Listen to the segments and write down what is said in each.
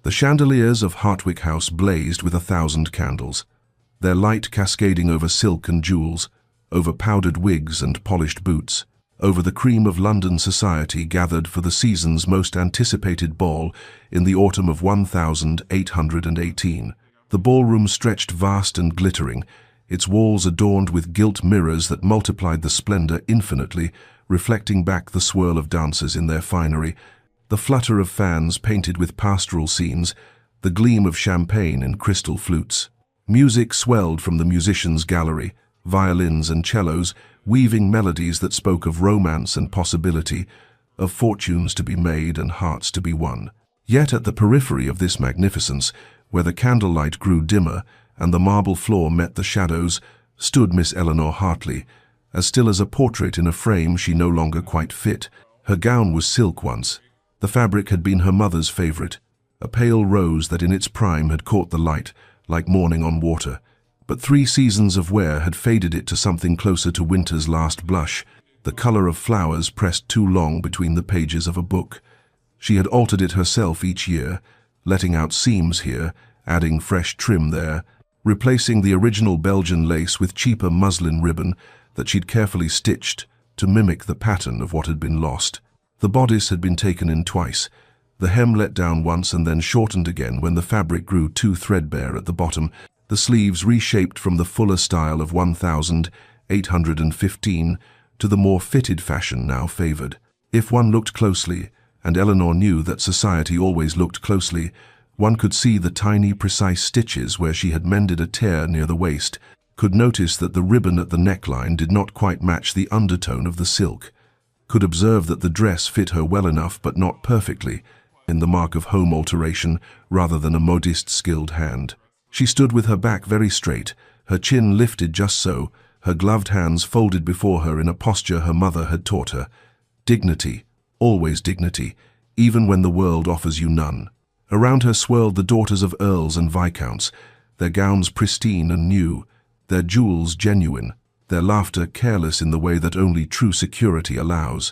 The chandeliers of Hartwick House blazed with 1,000 candles, their light cascading over silk and jewels, over powdered wigs and polished boots, over the cream of London society gathered for the season's most anticipated ball in the autumn of 1818. The ballroom stretched vast and glittering, its walls adorned with gilt mirrors that multiplied the splendor infinitely, reflecting back the swirl of dancers in their finery, the flutter of fans painted with pastoral scenes, the gleam of champagne in crystal flutes. Music swelled from the musicians' gallery, violins and cellos, weaving melodies that spoke of romance and possibility, of fortunes to be made and hearts to be won. Yet at the periphery of this magnificence, where the candlelight grew dimmer and the marble floor met the shadows, stood Miss Eleanor Hartley, as still as a portrait in a frame she no longer quite fit. Her gown was silk once. The fabric had been her mother's favorite, a pale rose that in its prime had caught the light, like morning on water. But 3 seasons of wear had faded it to something closer to winter's last blush, the color of flowers pressed too long between the pages of a book. She had altered it herself each year, letting out seams here, adding fresh trim there, replacing the original Belgian lace with cheaper muslin ribbon that she'd carefully stitched to mimic the pattern of what had been lost. The bodice had been taken in twice, the hem let down once and then shortened again when the fabric grew too threadbare at the bottom, the sleeves reshaped from the fuller style of 1815 to the more fitted fashion now favored. If one looked closely, and Eleanor knew that society always looked closely, one could see the tiny, precise stitches where she had mended a tear near the waist, could notice that the ribbon at the neckline did not quite match the undertone of the silk, could observe that the dress fit her well enough but not perfectly, in the mark of home alteration rather than a modist skilled hand. She stood with her back very straight, her chin lifted just so, her gloved hands folded before her in a posture her mother had taught her. Dignity, always dignity, even when the world offers you none. Around her swirled the daughters of earls and viscounts, their gowns pristine and new, their jewels genuine, their laughter careless in the way that only true security allows.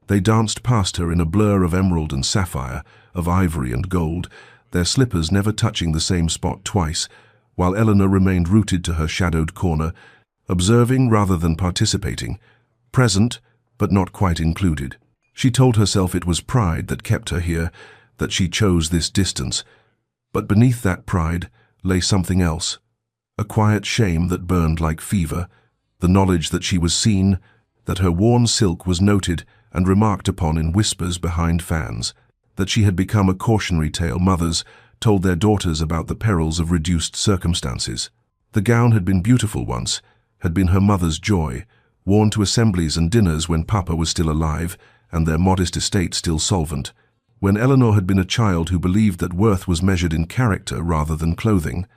They danced past her in a blur of emerald and sapphire, of ivory and gold, their slippers never touching the same spot twice, while Eleanor remained rooted to her shadowed corner, observing rather than participating, present but not quite included. She told herself it was pride that kept her here, that she chose this distance, but beneath that pride lay something else, a quiet shame that burned like fever, the knowledge that she was seen, that her worn silk was noted and remarked upon in whispers behind fans, that she had become a cautionary tale mothers told their daughters about the perils of reduced circumstances. The gown had been beautiful once, had been her mother's joy, worn to assemblies and dinners when Papa was still alive and their modest estate still solvent, when Eleanor had been a child who believed that worth was measured in character rather than clothing.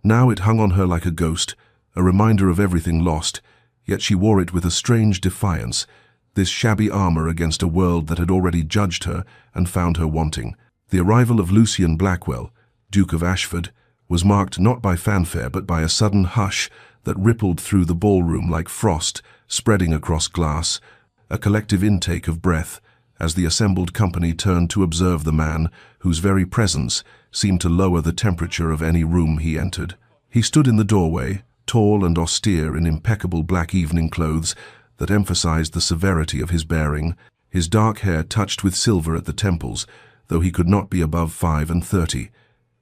Now it hung on her like a ghost, a reminder of everything lost, yet she wore it with a strange defiance, this shabby armor against a world that had already judged her and found her wanting. The arrival of Lucian Blackwell, Duke of Ashford, was marked not by fanfare but by a sudden hush that rippled through the ballroom like frost spreading across glass, a collective intake of breath as the assembled company turned to observe the man whose very presence seemed to lower the temperature of any room he entered. He stood in the doorway, tall and austere in impeccable black evening clothes that emphasized the severity of his bearing, his dark hair touched with silver at the temples, though he could not be above 35,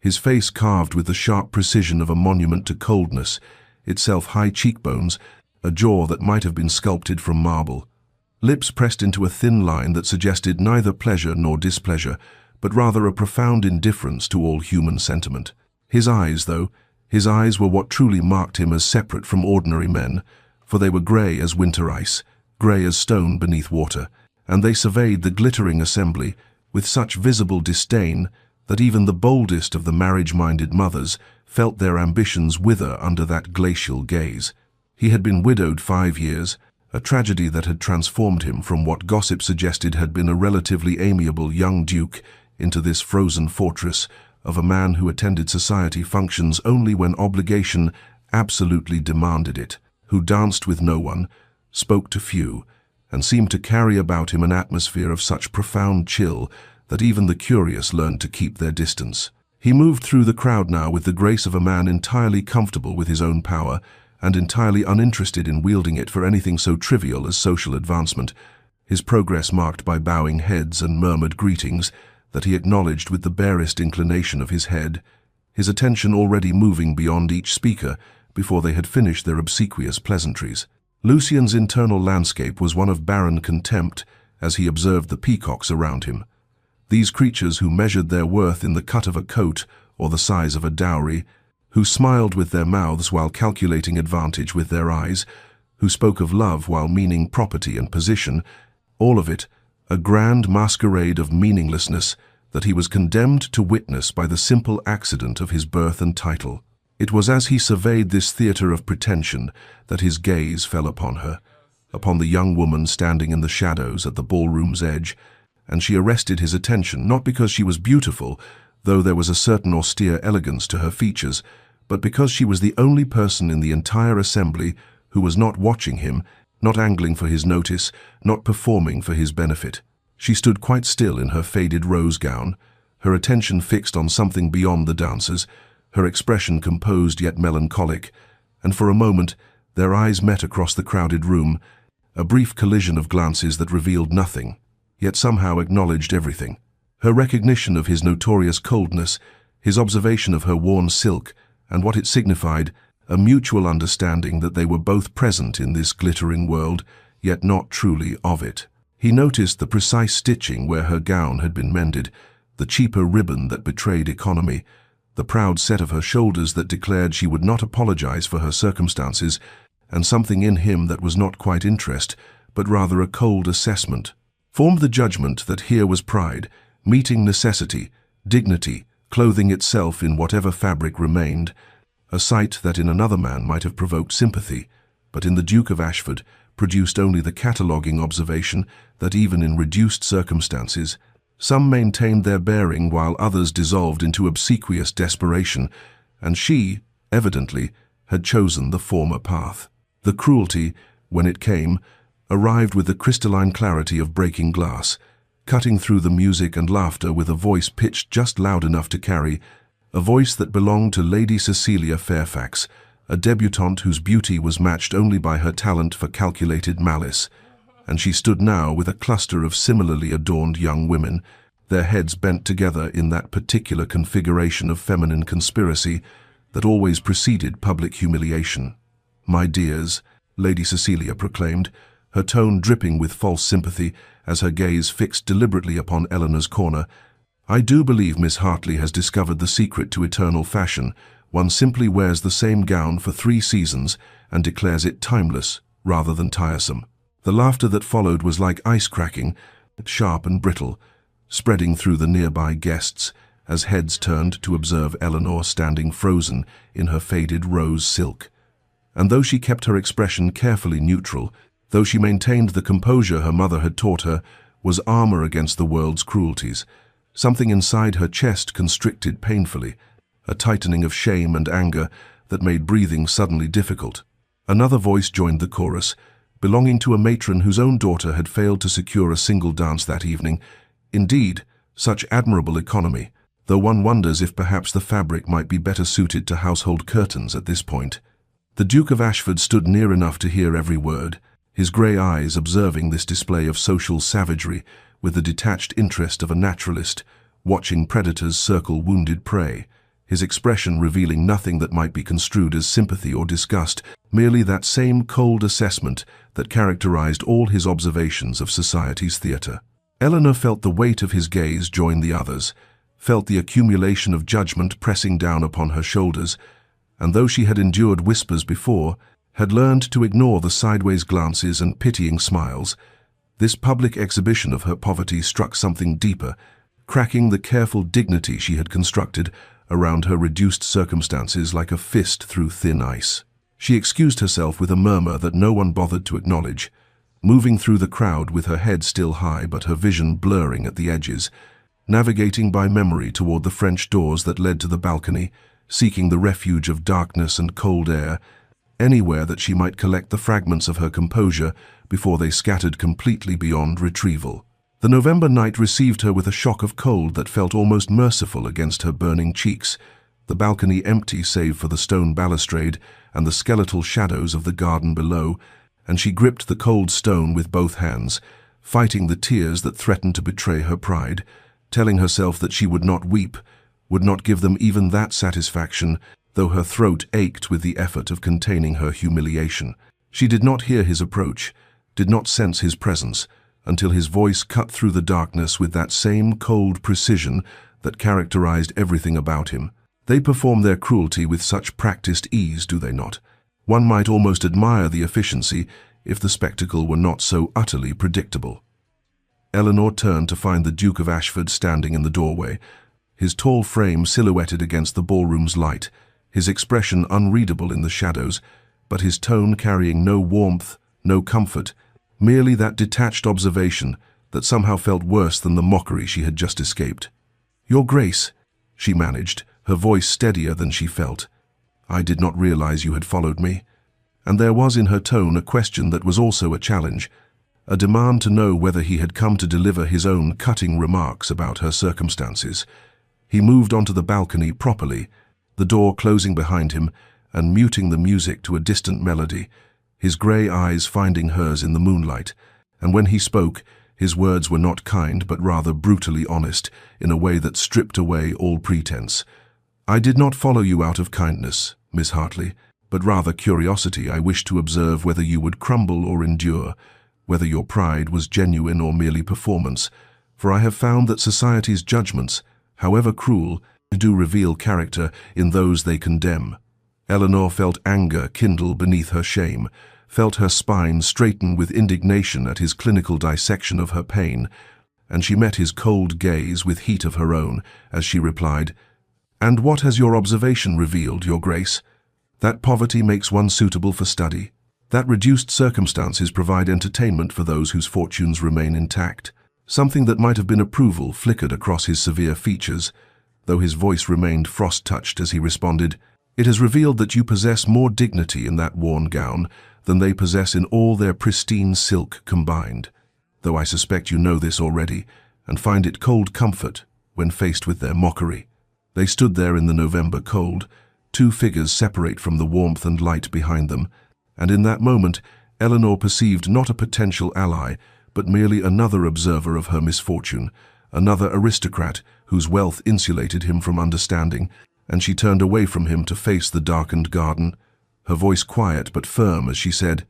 his face carved with the sharp precision of a monument to coldness, itself high cheekbones, a jaw that might have been sculpted from marble, lips pressed into a thin line that suggested neither pleasure nor displeasure, but rather a profound indifference to all human sentiment. His eyes, though, his eyes were what truly marked him as separate from ordinary men, for they were grey as winter ice, grey as stone beneath water, and they surveyed the glittering assembly with such visible disdain that even the boldest of the marriage-minded mothers felt their ambitions wither under that glacial gaze. He had been widowed 5 years, a tragedy that had transformed him from what gossip suggested had been a relatively amiable young duke into this frozen fortress of a man who attended society functions only when obligation absolutely demanded it, who danced with no one, spoke to few, and seemed to carry about him an atmosphere of such profound chill that even the curious learned to keep their distance. He moved through the crowd now with the grace of a man entirely comfortable with his own power and entirely uninterested in wielding it for anything so trivial as social advancement, his progress marked by bowing heads and murmured greetings that he acknowledged with the barest inclination of his head, his attention already moving beyond each speaker before they had finished their obsequious pleasantries. Lucien's internal landscape was one of barren contempt as he observed the peacocks around him. These creatures who measured their worth in the cut of a coat or the size of a dowry, who smiled with their mouths while calculating advantage with their eyes, who spoke of love while meaning property and position, all of it a grand masquerade of meaninglessness that he was condemned to witness by the simple accident of his birth and title. It was as he surveyed this theatre of pretension that his gaze fell upon her, upon the young woman standing in the shadows at the ballroom's edge, and she arrested his attention not because she was beautiful, though there was a certain austere elegance to her features, but because she was the only person in the entire assembly who was not watching him, not angling for his notice, not performing for his benefit. She stood quite still in her faded rose gown, her attention fixed on something beyond the dancers, her expression composed yet melancholic, and for a moment their eyes met across the crowded room, a brief collision of glances that revealed nothing, yet somehow acknowledged everything. Her recognition of his notorious coldness, his observation of her worn silk, and what it signified, a mutual understanding that they were both present in this glittering world, yet not truly of it. He noticed the precise stitching where her gown had been mended, the cheaper ribbon that betrayed economy, the proud set of her shoulders that declared she would not apologize for her circumstances, and something in him that was not quite interest, but rather a cold assessment, formed the judgment that here was pride, meeting necessity, dignity, clothing itself in whatever fabric remained, a sight that in another man might have provoked sympathy, but in the Duke of Ashford produced only the cataloguing observation that even in reduced circumstances, some maintained their bearing while others dissolved into obsequious desperation, and she, evidently, had chosen the former path. The cruelty, when it came, arrived with the crystalline clarity of breaking glass, cutting through the music and laughter with a voice pitched just loud enough to carry, a voice that belonged to Lady Cecilia Fairfax, a debutante whose beauty was matched only by her talent for calculated malice, and she stood now with a cluster of similarly adorned young women, their heads bent together in that particular configuration of feminine conspiracy that always preceded public humiliation. "My dears," Lady Cecilia proclaimed, her tone dripping with false sympathy as her gaze fixed deliberately upon Eleanor's corner, "I do believe Miss Hartley has discovered the secret to eternal fashion. One simply wears the same gown for 3 seasons and declares it timeless rather than tiresome." The laughter that followed was like ice cracking, sharp and brittle, spreading through the nearby guests as heads turned to observe Eleanor standing frozen in her faded rose silk. And though she kept her expression carefully neutral, though she maintained the composure her mother had taught her, was armor against the world's cruelties, something inside her chest constricted painfully, a tightening of shame and anger that made breathing suddenly difficult. Another voice joined the chorus, belonging to a matron whose own daughter had failed to secure a single dance that evening. Indeed, such admirable economy, though one wonders if perhaps the fabric might be better suited to household curtains at this point. The Duke of Ashford stood near enough to hear every word, his grey eyes observing this display of social savagery with the detached interest of a naturalist, watching predators circle wounded prey, his expression revealing nothing that might be construed as sympathy or disgust, merely that same cold assessment that characterized all his observations of society's theatre. Eleanor felt the weight of his gaze join the others, felt the accumulation of judgment pressing down upon her shoulders, and though she had endured whispers before, had learned to ignore the sideways glances and pitying smiles, this public exhibition of her poverty struck something deeper, cracking the careful dignity she had constructed around her reduced circumstances like a fist through thin ice. She excused herself with a murmur that no one bothered to acknowledge, moving through the crowd with her head still high but her vision blurring at the edges, navigating by memory toward the French doors that led to the balcony, seeking the refuge of darkness and cold air, anywhere that she might collect the fragments of her composure before they scattered completely beyond retrieval. The November night received her with a shock of cold that felt almost merciful against her burning cheeks, the balcony empty save for the stone balustrade and the skeletal shadows of the garden below, and she gripped the cold stone with both hands, fighting the tears that threatened to betray her pride, telling herself that she would not weep, would not give them even that satisfaction, though her throat ached with the effort of containing her humiliation. She did not hear his approach, did not sense his presence, until his voice cut through the darkness with that same cold precision that characterized everything about him. They perform their cruelty with such practiced ease, do they not? One might almost admire the efficiency if the spectacle were not so utterly predictable. Eleanor turned to find the Duke of Ashford standing in the doorway, his tall frame silhouetted against the ballroom's light, his expression unreadable in the shadows, but his tone carrying no warmth, no comfort, merely that detached observation that somehow felt worse than the mockery she had just escaped. "Your Grace," she managed, her voice steadier than she felt. "I did not realize you had followed me." And there was in her tone a question that was also a challenge, a demand to know whether he had come to deliver his own cutting remarks about her circumstances. He moved onto the balcony properly, the door closing behind him and muting the music to a distant melody, his grey eyes finding hers in the moonlight, and when he spoke, his words were not kind but rather brutally honest, in a way that stripped away all pretense. "I did not follow you out of kindness, Miss Hartley, but rather curiosity. I wished to observe whether you would crumble or endure, whether your pride was genuine or merely performance, for I have found that society's judgments, however cruel, do reveal character in those they condemn." Eleanor felt anger kindle beneath her shame, felt her spine straighten with indignation at his clinical dissection of her pain, and she met his cold gaze with heat of her own as she replied, "And what has your observation revealed, Your Grace? That poverty makes one suitable for study, that reduced circumstances provide entertainment for those whose fortunes remain intact." Something that might have been approval flickered across his severe features, though his voice remained frost-touched as he responded, "It has revealed that you possess more dignity in that worn gown than they possess in all their pristine silk combined, though I suspect you know this already, and find it cold comfort when faced with their mockery." They stood there in the November cold, two figures separate from the warmth and light behind them, and in that moment Eleanor perceived not a potential ally, but merely another observer of her misfortune, another aristocrat whose wealth insulated him from understanding, and she turned away from him to face the darkened garden, her voice quiet but firm as she said,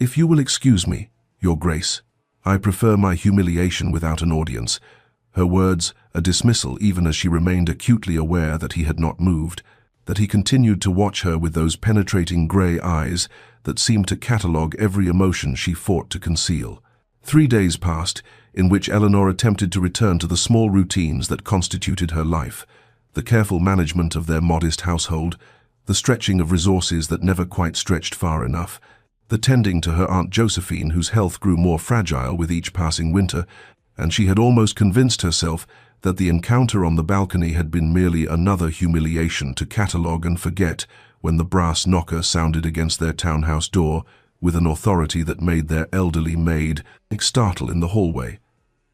"If you will excuse me, Your Grace, I prefer my humiliation without an audience." Her words a dismissal even as she remained acutely aware that he had not moved, that he continued to watch her with those penetrating grey eyes that seemed to catalogue every emotion she fought to conceal. 3 days passed, in which Eleanor attempted to return to the small routines that constituted her life, the careful management of their modest household, the stretching of resources that never quite stretched far enough, the tending to her Aunt Josephine whose health grew more fragile with each passing winter, and she had almost convinced herself that the encounter on the balcony had been merely another humiliation to catalogue and forget when the brass knocker sounded against their townhouse door with an authority that made their elderly maid startle in the hallway.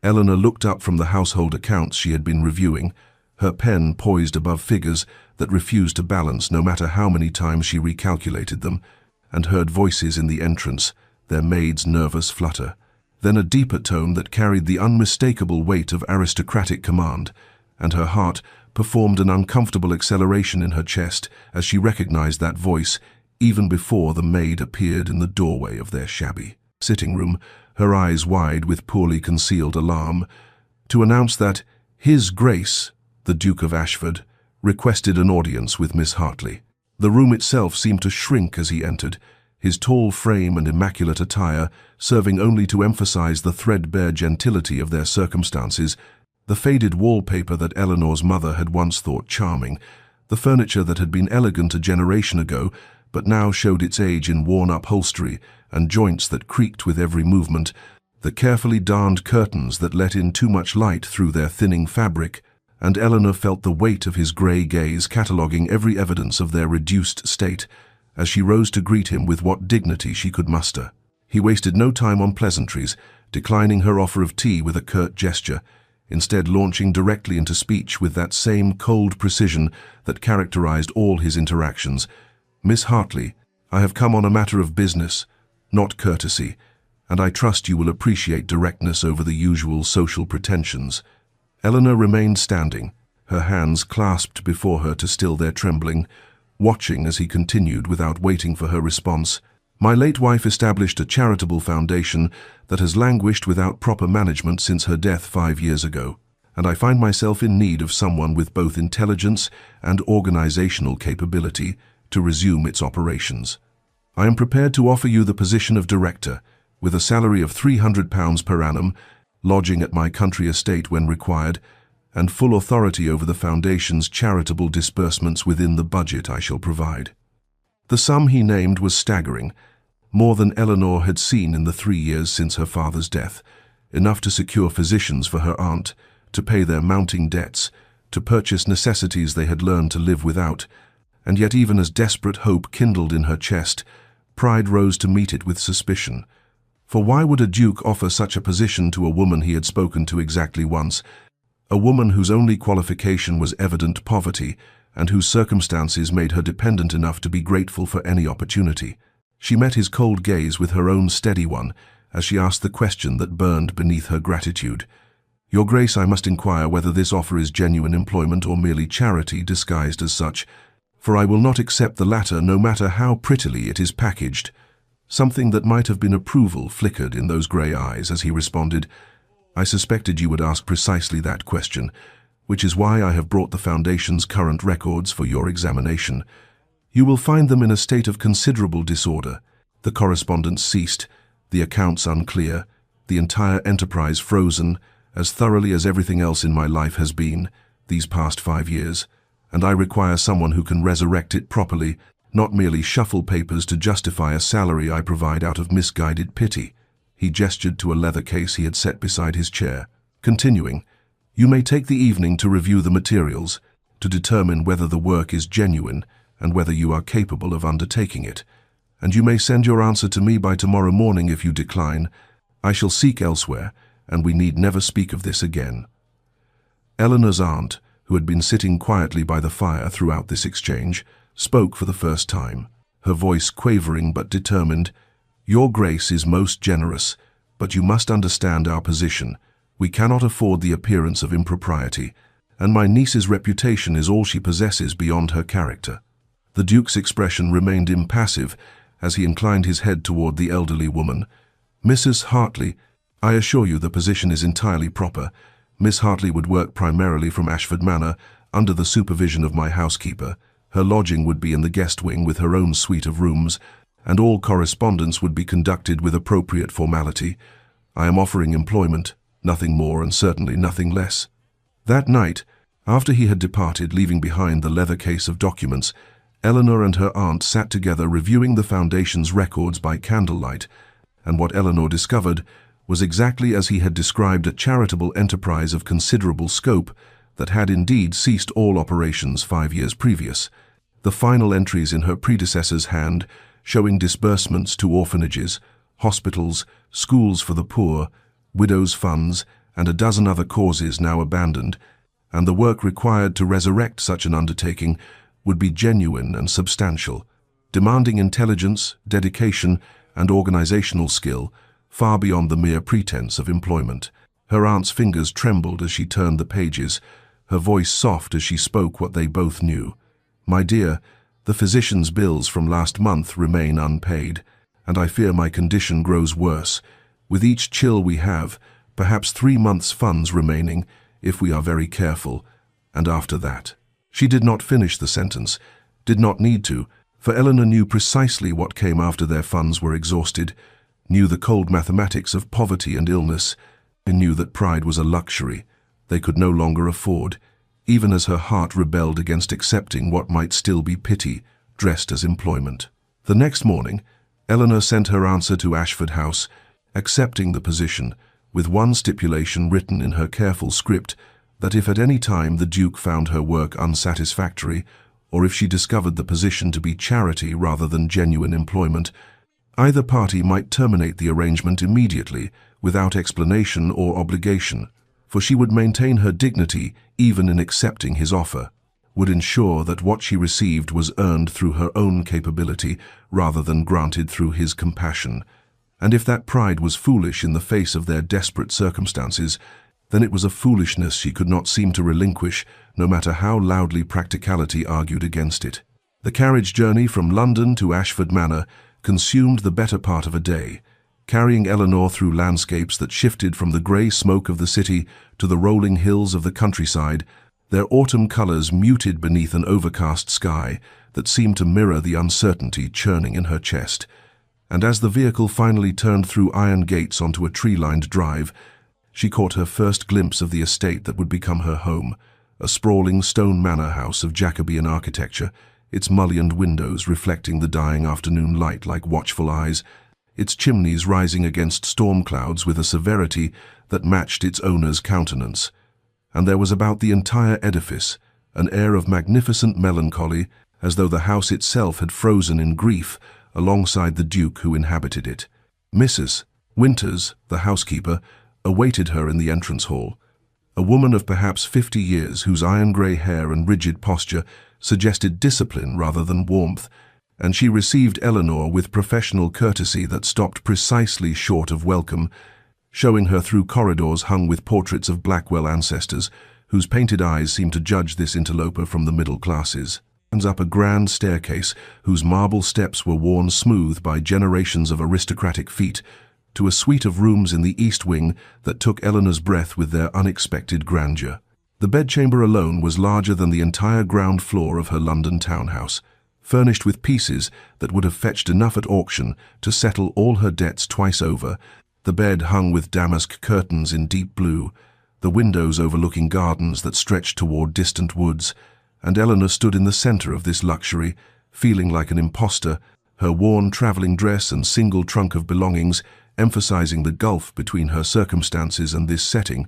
Eleanor looked up from the household accounts she had been reviewing, her pen poised above figures that refused to balance no matter how many times she recalculated them, and heard voices in the entrance, their maid's nervous flutter. Then a deeper tone that carried the unmistakable weight of aristocratic command, and her heart performed an uncomfortable acceleration in her chest as she recognized that voice even before the maid appeared in the doorway of their shabby sitting room, her eyes wide with poorly concealed alarm, to announce that His Grace, the Duke of Ashford, requested an audience with Miss Hartley. The room itself seemed to shrink as he entered, his tall frame and immaculate attire serving only to emphasize the threadbare gentility of their circumstances, the faded wallpaper that Eleanor's mother had once thought charming, the furniture that had been elegant a generation ago but now showed its age in worn upholstery and joints that creaked with every movement, the carefully darned curtains that let in too much light through their thinning fabric, and Eleanor felt the weight of his grey gaze cataloguing every evidence of their reduced state, as she rose to greet him with what dignity she could muster. He wasted no time on pleasantries, declining her offer of tea with a curt gesture, instead launching directly into speech with that same cold precision that characterized all his interactions. "Miss Hartley, I have come on a matter of business, not courtesy, and I trust you will appreciate directness over the usual social pretensions." Eleanor remained standing, her hands clasped before her to still their trembling, watching as he continued without waiting for her response. "My late wife established a charitable foundation that has languished without proper management since her death 5 years ago, and I find myself in need of someone with both intelligence and organizational capability to resume its operations. I am prepared to offer you the position of director, with a salary of £300 per annum, lodging at my country estate when required, and full authority over the foundation's charitable disbursements within the budget I shall provide." The sum he named was staggering, more than Eleanor had seen in the 3 years since her father's death, enough to secure physicians for her aunt, to pay their mounting debts, to purchase necessities they had learned to live without, and yet even as desperate hope kindled in her chest, pride rose to meet it with suspicion. For why would a duke offer such a position to a woman he had spoken to exactly once, a woman whose only qualification was evident poverty, and whose circumstances made her dependent enough to be grateful for any opportunity? She met his cold gaze with her own steady one, as she asked the question that burned beneath her gratitude. "Your Grace, I must inquire whether this offer is genuine employment or merely charity disguised as such, for I will not accept the latter no matter how prettily it is packaged." Something that might have been approval flickered in those grey eyes as he responded, "I suspected you would ask precisely that question, which is why I have brought the Foundation's current records for your examination. You will find them in a state of considerable disorder. The correspondence ceased, the accounts unclear, the entire enterprise frozen, as thoroughly as everything else in my life has been, these past 5 years, and I require someone who can resurrect it properly, not merely shuffle papers to justify a salary I provide out of misguided pity." He gestured to a leather case he had set beside his chair, continuing, "You may take the evening to review the materials, to determine whether the work is genuine and whether you are capable of undertaking it, and you may send your answer to me by tomorrow morning. If you decline, I shall seek elsewhere, and we need never speak of this again." Eleanor's aunt, who had been sitting quietly by the fire throughout this exchange, spoke for the first time, her voice quavering but determined. "Your Grace is most generous, but you must understand our position. We cannot afford the appearance of impropriety, and my niece's reputation is all she possesses beyond her character." The Duke's expression remained impassive as he inclined his head toward the elderly woman. "Mrs. Hartley, I assure you the position is entirely proper. Miss Hartley would work primarily from Ashford Manor, under the supervision of my housekeeper. Her lodging would be in the guest wing with her own suite of rooms, and all correspondence would be conducted with appropriate formality. I am offering employment, nothing more and certainly nothing less." That night, after he had departed, leaving behind the leather case of documents, Eleanor and her aunt sat together reviewing the Foundation's records by candlelight, and what Eleanor discovered was exactly as he had described: a charitable enterprise of considerable scope that had indeed ceased all operations 5 years previous. The final entries in her predecessor's hand, showing disbursements to orphanages, hospitals, schools for the poor, widows' funds, and a dozen other causes now abandoned, and the work required to resurrect such an undertaking would be genuine and substantial, demanding intelligence, dedication, and organizational skill far beyond the mere pretense of employment. Her aunt's fingers trembled as she turned the pages, her voice soft as she spoke what they both knew. "My dear, the physician's bills from last month remain unpaid, and I fear my condition grows worse. With each chill we have, perhaps 3 months' funds remaining, if we are very careful, and after that." She did not finish the sentence, did not need to, for Eleanor knew precisely what came after their funds were exhausted, knew the cold mathematics of poverty and illness, and knew that pride was a luxury they could no longer afford, even as her heart rebelled against accepting what might still be pity, dressed as employment. The next morning, Eleanor sent her answer to Ashford House, accepting the position, with one stipulation written in her careful script, that if at any time the Duke found her work unsatisfactory, or if she discovered the position to be charity rather than genuine employment, Either party might terminate the arrangement immediately, without explanation or obligation, for she would maintain her dignity even in accepting his offer, would ensure that what she received was earned through her own capability rather than granted through his compassion. And if that pride was foolish in the face of their desperate circumstances, then it was a foolishness she could not seem to relinquish, no matter how loudly practicality argued against it. The carriage journey from London to Ashford Manor consumed the better part of a day, carrying Eleanor through landscapes that shifted from the grey smoke of the city to the rolling hills of the countryside, their autumn colours muted beneath an overcast sky that seemed to mirror the uncertainty churning in her chest. And as the vehicle finally turned through iron gates onto a tree-lined drive, she caught her first glimpse of the estate that would become her home, a sprawling stone manor house of Jacobean architecture, its mullioned windows reflecting the dying afternoon light like watchful eyes, its chimneys rising against storm clouds with a severity that matched its owner's countenance. And there was about the entire edifice an air of magnificent melancholy, as though the house itself had frozen in grief alongside the Duke who inhabited it. Mrs. Winters, the housekeeper, awaited her in the entrance hall, a woman of perhaps 50 years whose iron-grey hair and rigid posture suggested discipline rather than warmth, and she received Eleanor with professional courtesy that stopped precisely short of welcome, showing her through corridors hung with portraits of Blackwell ancestors, whose painted eyes seemed to judge this interloper from the middle classes, and up a grand staircase whose marble steps were worn smooth by generations of aristocratic feet, to a suite of rooms in the east wing that took Eleanor's breath with their unexpected grandeur. The bedchamber alone was larger than the entire ground floor of her London townhouse, furnished with pieces that would have fetched enough at auction to settle all her debts twice over. The bed hung with damask curtains in deep blue, the windows overlooking gardens that stretched toward distant woods, and Eleanor stood in the center of this luxury, feeling like an impostor, her worn traveling dress and single trunk of belongings emphasizing the gulf between her circumstances and this setting,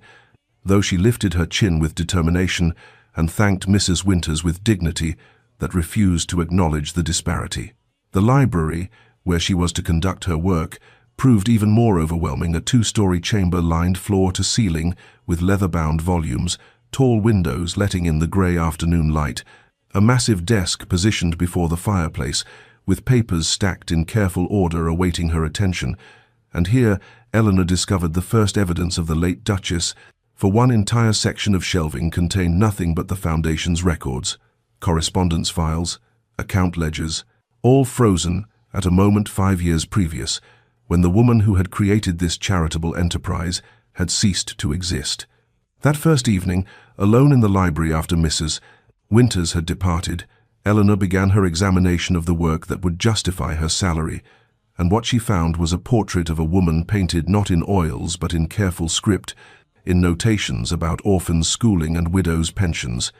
though she lifted her chin with determination and thanked Mrs. Winters with dignity that refused to acknowledge the disparity. The library, where she was to conduct her work, proved even more overwhelming, a two-story chamber lined floor to ceiling with leather-bound volumes, tall windows letting in the grey afternoon light, a massive desk positioned before the fireplace, with papers stacked in careful order awaiting her attention. And here Eleanor discovered the first evidence of the late Duchess, for one entire section of shelving contained nothing but the Foundation's records, correspondence files, account ledgers, all frozen at a moment 5 years previous, when the woman who had created this charitable enterprise had ceased to exist. That first evening, alone in the library after Mrs. Winters had departed, Eleanor began her examination of the work that would justify her salary, and what she found was a portrait of a woman painted not in oils but in careful script, in notations about orphans' schooling and widows' pensions,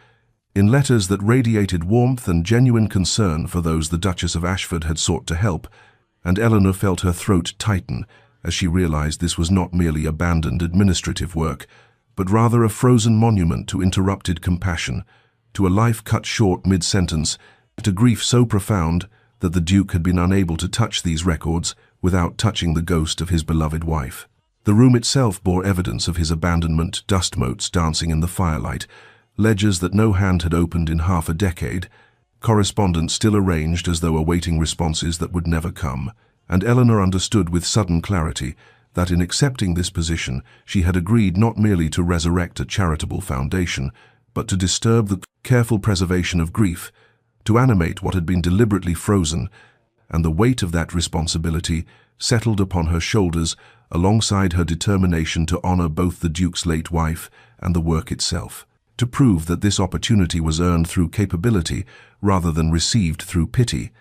in letters that radiated warmth and genuine concern for those the Duchess of Ashford had sought to help, and Eleanor felt her throat tighten as she realized this was not merely abandoned administrative work, but rather a frozen monument to interrupted compassion, to a life cut short mid-sentence, to grief so profound that the Duke had been unable to touch these records without touching the ghost of his beloved wife. The room itself bore evidence of his abandonment, dust motes dancing in the firelight, ledgers that no hand had opened in half a decade, correspondence still arranged as though awaiting responses that would never come, and Eleanor understood with sudden clarity that in accepting this position she had agreed not merely to resurrect a charitable foundation, but to disturb the careful preservation of grief, to animate what had been deliberately frozen, and the weight of that responsibility settled upon her shoulders alongside her determination to honor both the Duke's late wife and the work itself, to prove that this opportunity was earned through capability rather than received through pity,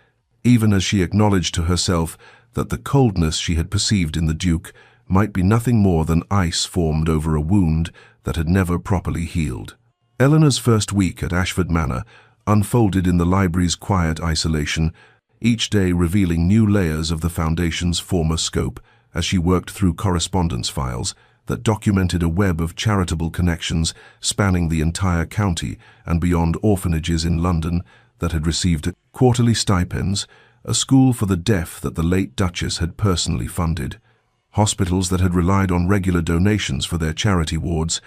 even as she acknowledged to herself that the coldness she had perceived in the Duke might be nothing more than ice formed over a wound that had never properly healed. Eleanor's first week at Ashford Manor unfolded in the library's quiet isolation, each day revealing new layers of the Foundation's former scope as she worked through correspondence files that documented a web of charitable connections spanning the entire county and beyond orphanages in London that had received quarterly stipends, a school for the deaf that the late Duchess had personally funded, hospitals that had relied on regular donations for their charity wards,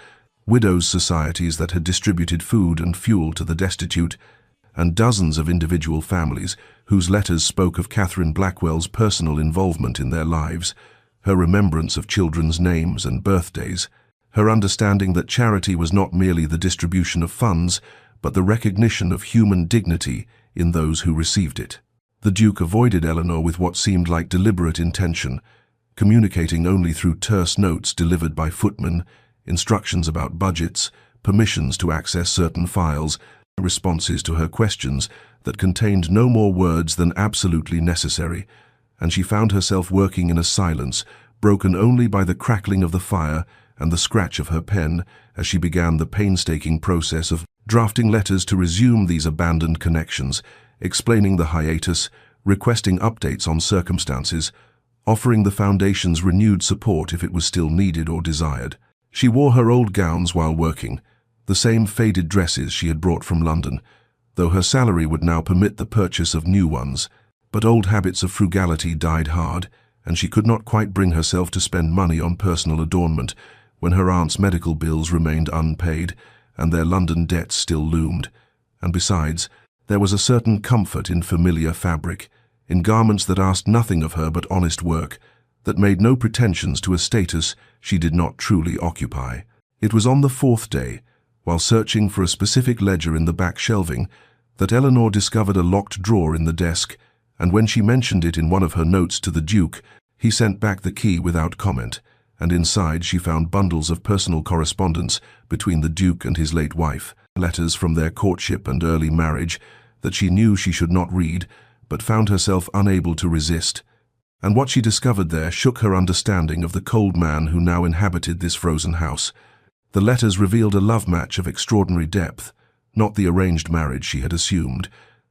widows' societies that had distributed food and fuel to the destitute, and dozens of individual families whose letters spoke of Catherine Blackwell's personal involvement in their lives, her remembrance of children's names and birthdays, her understanding that charity was not merely the distribution of funds, but the recognition of human dignity in those who received it. The Duke avoided Eleanor with what seemed like deliberate intention, communicating only through terse notes delivered by footmen, instructions about budgets, permissions to access certain files, responses to her questions that contained no more words than absolutely necessary, and she found herself working in a silence broken only by the crackling of the fire and the scratch of her pen as she began the painstaking process of drafting letters to resume these abandoned connections, explaining the hiatus, requesting updates on circumstances, offering the Foundation's renewed support if it was still needed or desired. She wore her old gowns while working, the same faded dresses she had brought from London, though her salary would now permit the purchase of new ones. But old habits of frugality died hard, and she could not quite bring herself to spend money on personal adornment when her aunt's medical bills remained unpaid and their London debts still loomed. And besides, there was a certain comfort in familiar fabric, in garments that asked nothing of her but honest work, that made no pretensions to a status she did not truly occupy. It was on the fourth day, while searching for a specific ledger in the back shelving, that Eleanor discovered a locked drawer in the desk, and when she mentioned it in one of her notes to the Duke, he sent back the key without comment, and inside she found bundles of personal correspondence between the Duke and his late wife, letters from their courtship and early marriage that she knew she should not read, but found herself unable to resist. And what she discovered there shook her understanding of the cold man who now inhabited this frozen house. The letters revealed a love match of extraordinary depth, not the arranged marriage she had assumed,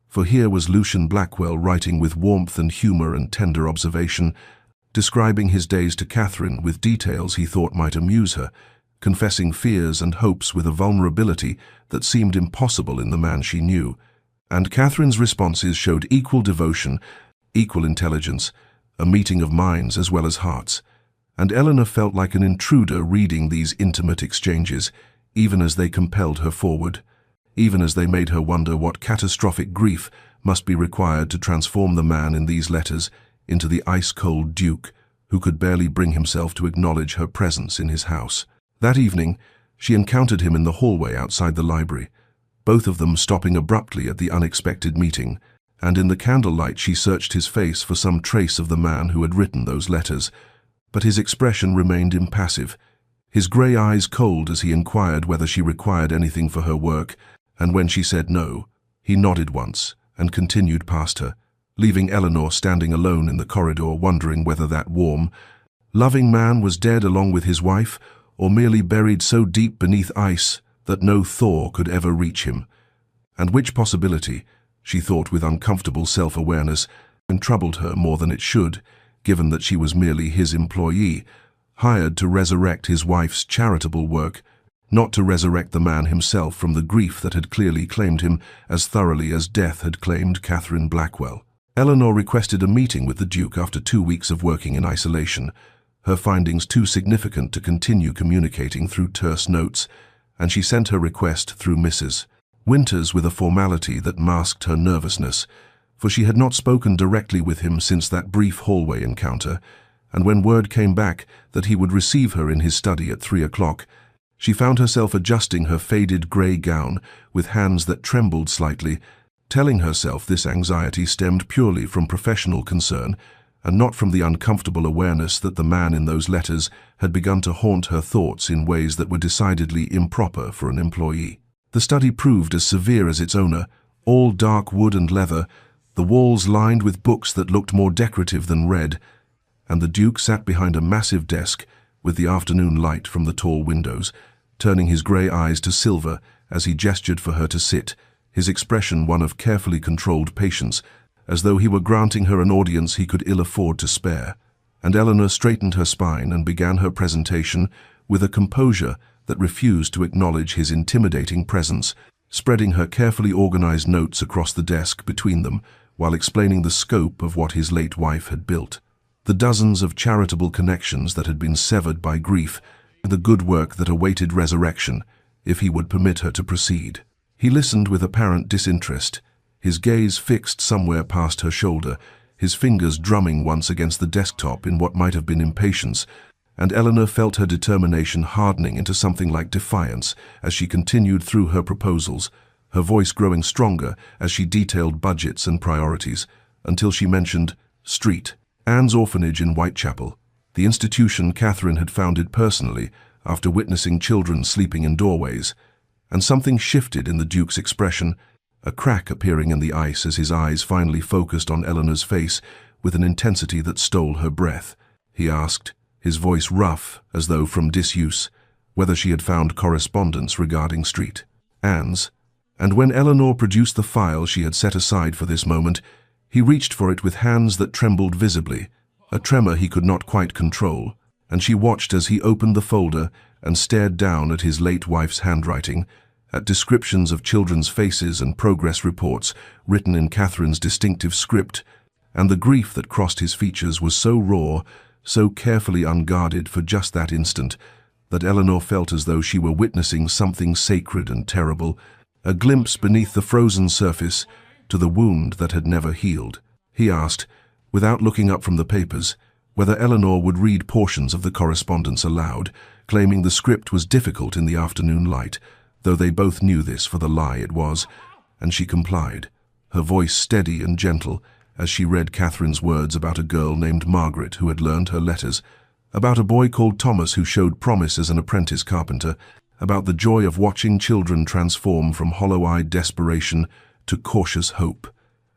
for here was Lucian Blackwell writing with warmth and humour and tender observation, describing his days to Catherine with details he thought might amuse her, confessing fears and hopes with a vulnerability that seemed impossible in the man she knew. And Catherine's responses showed equal devotion, equal intelligence, a meeting of minds as well as hearts. And Eleanor felt like an intruder reading these intimate exchanges, even as they compelled her forward, even as they made her wonder what catastrophic grief must be required to transform the man in these letters into the ice-cold Duke who could barely bring himself to acknowledge her presence in his house. That evening, she encountered him in the hallway outside the library, both of them stopping abruptly at the unexpected meeting, and in the candlelight she searched his face for some trace of the man who had written those letters. But his expression remained impassive, his grey eyes cold as he inquired whether she required anything for her work, and when she said no, he nodded once and continued past her, leaving Eleanor standing alone in the corridor wondering whether that warm, loving man was dead along with his wife, or merely buried so deep beneath ice that no thaw could ever reach him. And which possibility, she thought with uncomfortable self-awareness, and troubled her more than it should, given that she was merely his employee, hired to resurrect his wife's charitable work, not to resurrect the man himself from the grief that had clearly claimed him as thoroughly as death had claimed Catherine Blackwell. Eleanor requested a meeting with the Duke after 2 weeks of working in isolation, her findings too significant to continue communicating through terse notes, and she sent her request through Mrs. Winters with a formality that masked her nervousness, for she had not spoken directly with him since that brief hallway encounter, and when word came back that he would receive her in his study at 3 o'clock, she found herself adjusting her faded grey gown with hands that trembled slightly, telling herself this anxiety stemmed purely from professional concern and not from the uncomfortable awareness that the man in those letters had begun to haunt her thoughts in ways that were decidedly improper for an employee. The study proved as severe as its owner, all dark wood and leather, the walls lined with books that looked more decorative than read, and the Duke sat behind a massive desk with the afternoon light from the tall windows, turning his grey eyes to silver as he gestured for her to sit, his expression one of carefully controlled patience, as though he were granting her an audience he could ill afford to spare. And Eleanor straightened her spine and began her presentation with a composure that refused to acknowledge his intimidating presence, spreading her carefully organized notes across the desk between them while explaining the scope of what his late wife had built. The dozens of charitable connections that had been severed by grief, the good work that awaited resurrection, if he would permit her to proceed. He listened with apparent disinterest, his gaze fixed somewhere past her shoulder, his fingers drumming once against the desktop in what might have been impatience, and Eleanor felt her determination hardening into something like defiance as she continued through her proposals, her voice growing stronger as she detailed budgets and priorities, until she mentioned Street, Anne's orphanage in Whitechapel, the institution Catherine had founded personally after witnessing children sleeping in doorways. And something shifted in the Duke's expression, a crack appearing in the ice as his eyes finally focused on Eleanor's face with an intensity that stole her breath. He asked, his voice rough as though from disuse, whether she had found correspondence regarding Street, Anne's. And when Eleanor produced the file she had set aside for this moment, he reached for it with hands that trembled visibly, a tremor he could not quite control, and she watched as he opened the folder and stared down at his late wife's handwriting, at descriptions of children's faces and progress reports written in Catherine's distinctive script, and the grief that crossed his features was so raw, so carefully unguarded for just that instant, that Eleanor felt as though she were witnessing something sacred and terrible, a glimpse beneath the frozen surface to the wound that had never healed. He asked, without looking up from the papers, whether Eleanor would read portions of the correspondence aloud, claiming the script was difficult in the afternoon light, though they both knew this for the lie it was, and she complied, her voice steady and gentle as she read Catherine's words about a girl named Margaret who had learned her letters, about a boy called Thomas who showed promise as an apprentice carpenter, about the joy of watching children transform from hollow-eyed desperation to cautious hope.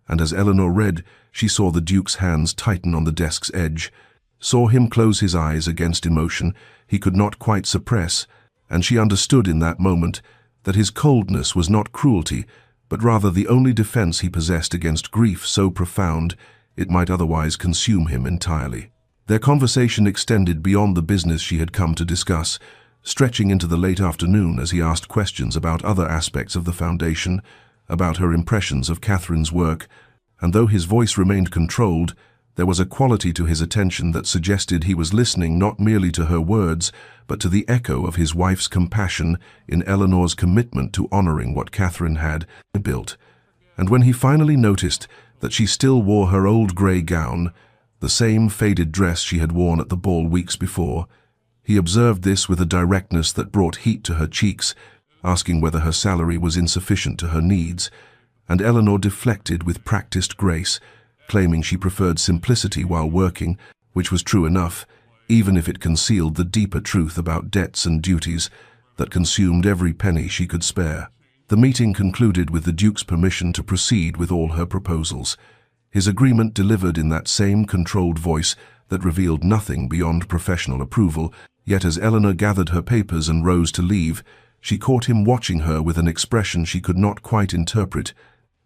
And as Eleanor read, she saw the Duke's hands tighten on the desk's edge, saw him close his eyes against emotion he could not quite suppress, and she understood in that moment that his coldness was not cruelty, but rather the only defense he possessed against grief so profound it might otherwise consume him entirely. Their conversation extended beyond the business she had come to discuss, stretching into the late afternoon as he asked questions about other aspects of the foundation, about her impressions of Catherine's work, and though his voice remained controlled, there was a quality to his attention that suggested he was listening not merely to her words, but to the echo of his wife's compassion in Eleanor's commitment to honoring what Catherine had built. And when he finally noticed that she still wore her old grey gown, the same faded dress she had worn at the ball weeks before, he observed this with a directness that brought heat to her cheeks, asking whether her salary was insufficient to her needs, and Eleanor deflected with practiced grace, claiming she preferred simplicity while working, which was true enough, even if it concealed the deeper truth about debts and duties that consumed every penny she could spare. The meeting concluded with the Duke's permission to proceed with all her proposals, his agreement delivered in that same controlled voice that revealed nothing beyond professional approval, yet as Eleanor gathered her papers and rose to leave, she caught him watching her with an expression she could not quite interpret,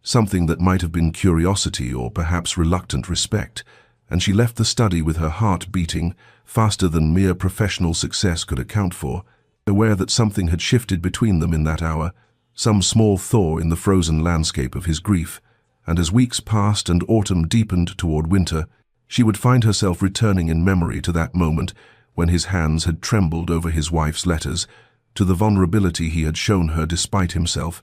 something that might have been curiosity or perhaps reluctant respect, and she left the study with her heart beating faster than mere professional success could account for, aware that something had shifted between them in that hour, some small thaw in the frozen landscape of his grief, and as weeks passed and autumn deepened toward winter, she would find herself returning in memory to that moment when his hands had trembled over his wife's letters, to the vulnerability he had shown her despite himself,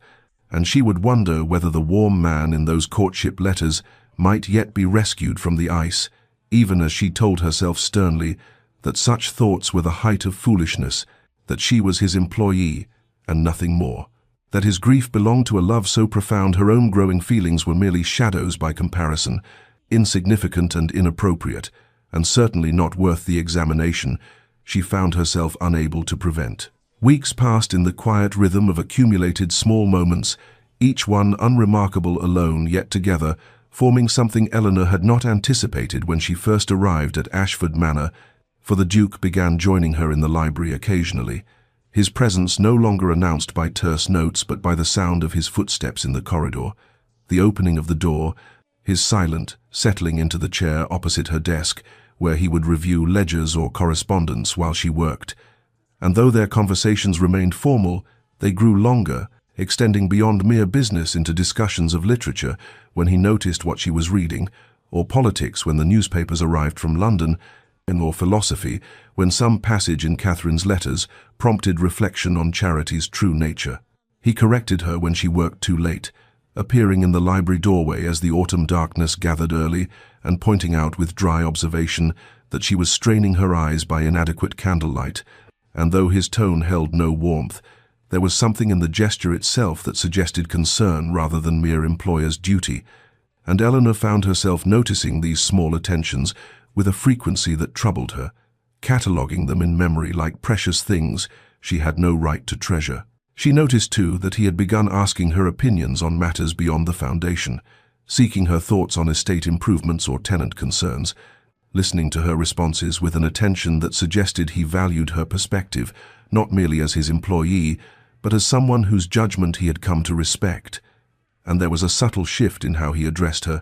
and she would wonder whether the warm man in those courtship letters might yet be rescued from the ice, even as she told herself sternly that such thoughts were the height of foolishness, that she was his employee and nothing more, that his grief belonged to a love so profound her own growing feelings were merely shadows by comparison, insignificant and inappropriate, and certainly not worth the examination she found herself unable to prevent. Weeks passed in the quiet rhythm of accumulated small moments, each one unremarkable alone yet together, forming something Eleanor had not anticipated when she first arrived at Ashford Manor, for the Duke began joining her in the library occasionally, his presence no longer announced by terse notes but by the sound of his footsteps in the corridor, the opening of the door, his silent settling into the chair opposite her desk, where he would review ledgers or correspondence while she worked. And though their conversations remained formal, they grew longer, extending beyond mere business into discussions of literature when he noticed what she was reading, or politics when the newspapers arrived from London, or philosophy when some passage in Catherine's letters prompted reflection on Charity's true nature. He corrected her when she worked too late, appearing in the library doorway as the autumn darkness gathered early and pointing out with dry observation that she was straining her eyes by inadequate candlelight, and though his tone held no warmth, there was something in the gesture itself that suggested concern rather than mere employer's duty, and Eleanor found herself noticing these small attentions with a frequency that troubled her, cataloguing them in memory like precious things she had no right to treasure. She noticed, too, that he had begun asking her opinions on matters beyond the foundation, seeking her thoughts on estate improvements or tenant concerns, listening to her responses with an attention that suggested he valued her perspective, not merely as his employee, but as someone whose judgment he had come to respect. And there was a subtle shift in how he addressed her,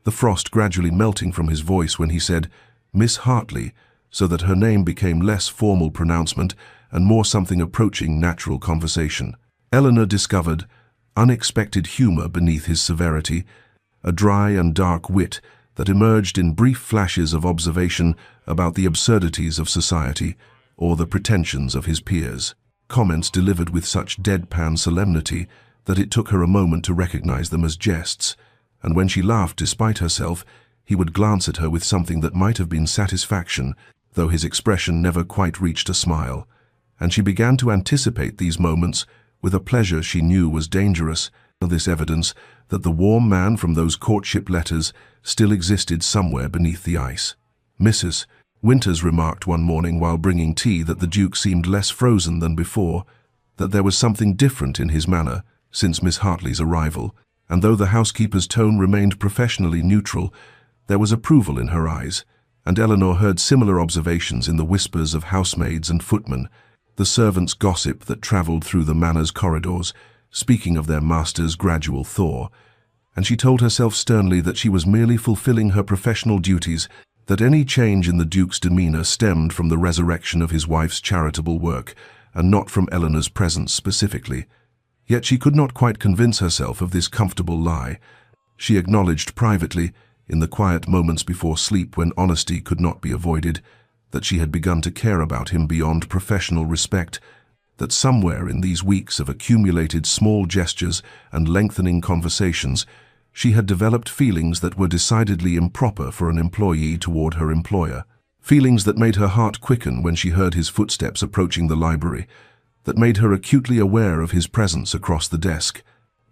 the frost gradually melting from his voice when he said, "Miss Hartley," so that her name became less formal pronouncement and more something approaching natural conversation. Eleanor discovered unexpected humor beneath his severity, a dry and dark wit that emerged in brief flashes of observation about the absurdities of society or the pretensions of his peers. Comments delivered with such deadpan solemnity that it took her a moment to recognize them as jests, and when she laughed despite herself, he would glance at her with something that might have been satisfaction, though his expression never quite reached a smile, and she began to anticipate these moments with a pleasure she knew was dangerous, this evidence that the warm man from those courtship letters still existed somewhere beneath the ice. Mrs. Winters remarked one morning while bringing tea that the Duke seemed less frozen than before, that there was something different in his manner since Miss Hartley's arrival, and though the housekeeper's tone remained professionally neutral, there was approval in her eyes, and Eleanor heard similar observations in the whispers of housemaids and footmen, the servants' gossip that travelled through the manor's corridors, speaking of their master's gradual thaw, and she told herself sternly that she was merely fulfilling her professional duties, that any change in the Duke's demeanour stemmed from the resurrection of his wife's charitable work, and not from Eleanor's presence specifically. Yet she could not quite convince herself of this comfortable lie. She acknowledged privately, in the quiet moments before sleep when honesty could not be avoided, that she had begun to care about him beyond professional respect, that somewhere in these weeks of accumulated small gestures and lengthening conversations, she had developed feelings that were decidedly improper for an employee toward her employer, feelings that made her heart quicken when she heard his footsteps approaching the library, that made her acutely aware of his presence across the desk,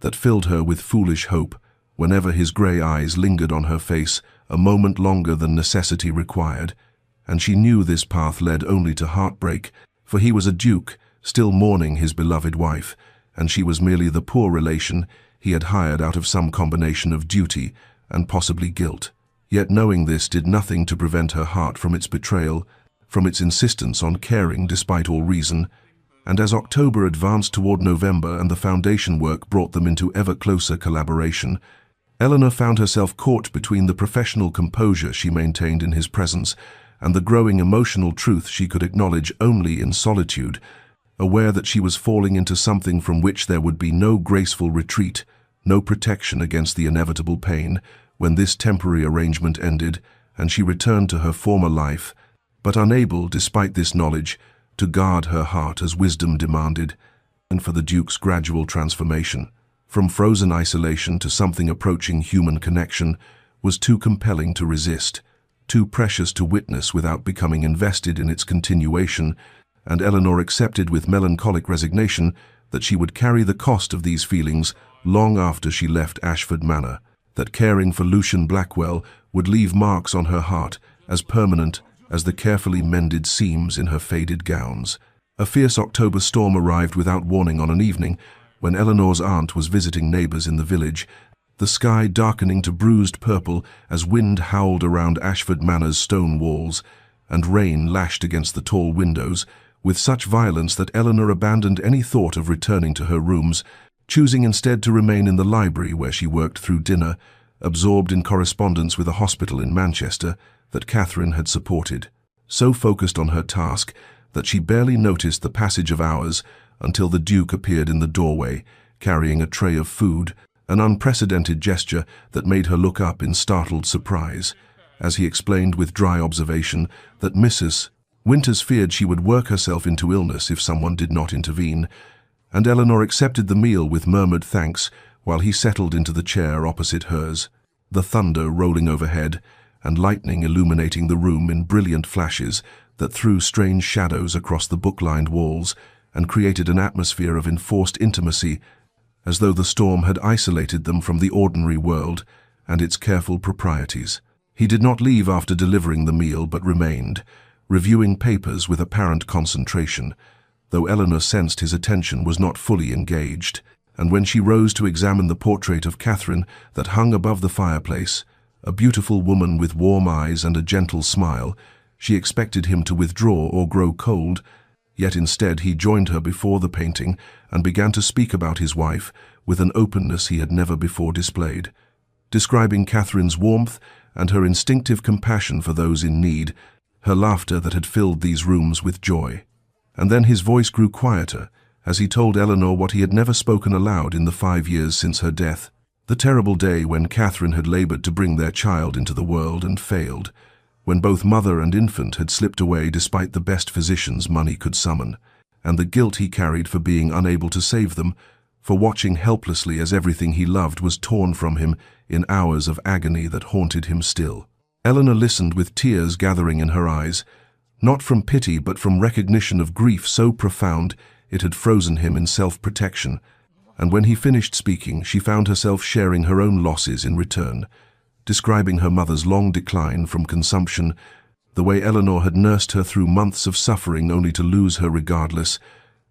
that filled her with foolish hope whenever his grey eyes lingered on her face a moment longer than necessity required, and she knew this path led only to heartbreak, for he was a duke, still mourning his beloved wife, and she was merely the poor relation he had hired out of some combination of duty and possibly guilt. Yet knowing this did nothing to prevent her heart from its betrayal, from its insistence on caring despite all reason, and as October advanced toward November and the foundation work brought them into ever closer collaboration, Eleanor found herself caught between the professional composure she maintained in his presence and the growing emotional truth she could acknowledge only in solitude, aware that she was falling into something from which there would be no graceful retreat, no protection against the inevitable pain, when this temporary arrangement ended and she returned to her former life, but unable, despite this knowledge, to guard her heart as wisdom demanded, and for the Duke's gradual transformation, from frozen isolation to something approaching human connection, was too compelling to resist, too precious to witness without becoming invested in its continuation, and Eleanor accepted with melancholic resignation that she would carry the cost of these feelings long after she left Ashford Manor, that caring for Lucian Blackwell would leave marks on her heart as permanent as the carefully mended seams in her faded gowns. A fierce October storm arrived without warning on an evening when Eleanor's aunt was visiting neighbours in the village, the sky darkening to bruised purple as wind howled around Ashford Manor's stone walls, and rain lashed against the tall windows, with such violence that Eleanor abandoned any thought of returning to her rooms, choosing instead to remain in the library where she worked through dinner, absorbed in correspondence with a hospital in Manchester that Catherine had supported, so focused on her task that she barely noticed the passage of hours until the Duke appeared in the doorway, carrying a tray of food, an unprecedented gesture that made her look up in startled surprise, as he explained with dry observation that Mrs. Winters feared she would work herself into illness if someone did not intervene, and Eleanor accepted the meal with murmured thanks while he settled into the chair opposite hers, the thunder rolling overhead and lightning illuminating the room in brilliant flashes that threw strange shadows across the book-lined walls and created an atmosphere of enforced intimacy, as though the storm had isolated them from the ordinary world and its careful proprieties. He did not leave after delivering the meal but remained, reviewing papers with apparent concentration, though Eleanor sensed his attention was not fully engaged, and when she rose to examine the portrait of Catherine that hung above the fireplace, a beautiful woman with warm eyes and a gentle smile, she expected him to withdraw or grow cold, yet instead he joined her before the painting and began to speak about his wife with an openness he had never before displayed, describing Catherine's warmth and her instinctive compassion for those in need, her laughter that had filled these rooms with joy. And then his voice grew quieter as he told Eleanor what he had never spoken aloud in the 5 years since her death, the terrible day when Catherine had labored to bring their child into the world and failed, when both mother and infant had slipped away despite the best physicians money could summon, and the guilt he carried for being unable to save them, for watching helplessly as everything he loved was torn from him in hours of agony that haunted him still. Eleanor listened with tears gathering in her eyes, not from pity but from recognition of grief so profound it had frozen him in self-protection, and when he finished speaking, she found herself sharing her own losses in return, describing her mother's long decline from consumption, the way Eleanor had nursed her through months of suffering only to lose her regardless,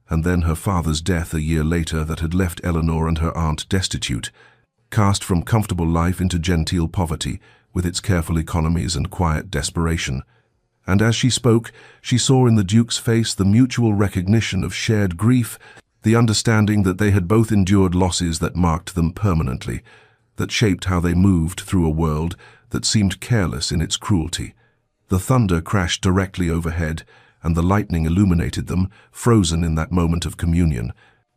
and then her father's death a year later that had left Eleanor and her aunt destitute, cast from comfortable life into genteel poverty with its careful economies and quiet desperation. And as she spoke, she saw in the Duke's face the mutual recognition of shared grief, the understanding that they had both endured losses that marked them permanently, that shaped how they moved through a world that seemed careless in its cruelty. The thunder crashed directly overhead, and the lightning illuminated them, frozen in that moment of communion.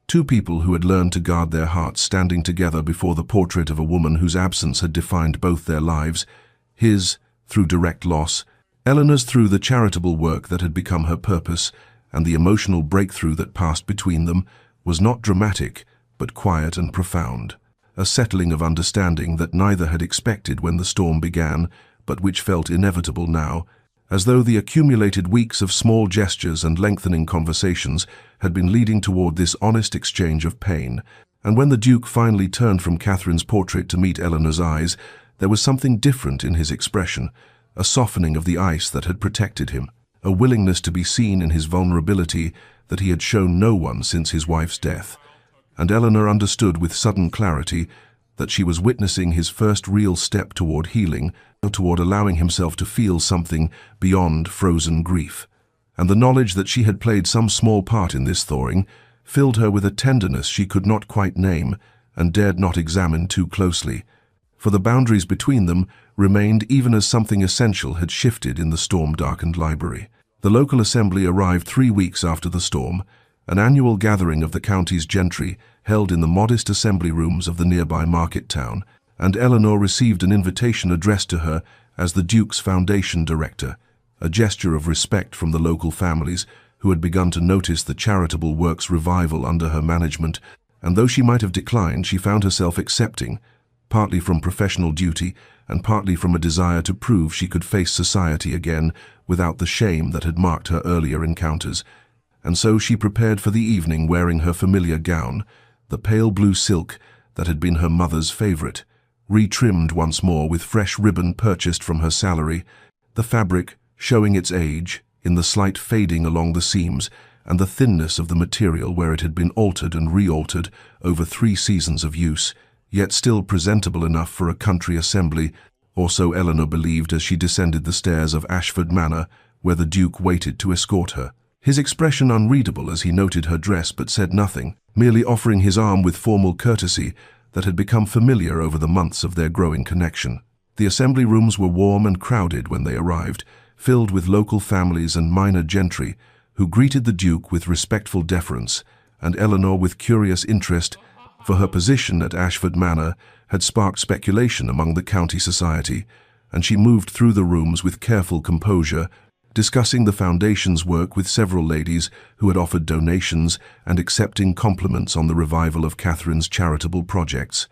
Two people who had learned to guard their hearts standing together before the portrait of a woman whose absence had defined both their lives, his through direct loss, Eleanor's through the charitable work that had become her purpose, and the emotional breakthrough that passed between them was not dramatic, but quiet and profound, a settling of understanding that neither had expected when the storm began, but which felt inevitable now, as though the accumulated weeks of small gestures and lengthening conversations had been leading toward this honest exchange of pain. And when the Duke finally turned from Catherine's portrait to meet Eleanor's eyes, there was something different in his expression, a softening of the ice that had protected him, a willingness to be seen in his vulnerability that he had shown no one since his wife's death. And Eleanor understood with sudden clarity that she was witnessing his first real step toward healing, toward allowing himself to feel something beyond frozen grief. And the knowledge that she had played some small part in this thawing filled her with a tenderness she could not quite name and dared not examine too closely, for the boundaries between them remained even as something essential had shifted in the storm-darkened library. The local assembly arrived 3 weeks after the storm, an annual gathering of the county's gentry held in the modest assembly rooms of the nearby market town, and Eleanor received an invitation addressed to her as the Duke's foundation director, a gesture of respect from the local families who had begun to notice the charitable work's revival under her management, and though she might have declined, she found herself accepting, partly from professional duty and partly from a desire to prove she could face society again without the shame that had marked her earlier encounters. And so she prepared for the evening wearing her familiar gown, the pale blue silk that had been her mother's favorite, retrimmed once more with fresh ribbon purchased from her salary, the fabric showing its age in the slight fading along the seams and the thinness of the material where it had been altered and re-altered over 3 seasons of use, yet still presentable enough for a country assembly, or so Eleanor believed as she descended the stairs of Ashford Manor, where the Duke waited to escort her. His expression unreadable as he noted her dress but said nothing, merely offering his arm with formal courtesy that had become familiar over the months of their growing connection. The assembly rooms were warm and crowded when they arrived, filled with local families and minor gentry, who greeted the Duke with respectful deference, and Eleanor with curious interest for her position at Ashford Manor had sparked speculation among the county society, and she moved through the rooms with careful composure, discussing the foundation's work with several ladies who had offered donations and accepting compliments on the revival of Catherine's charitable projects.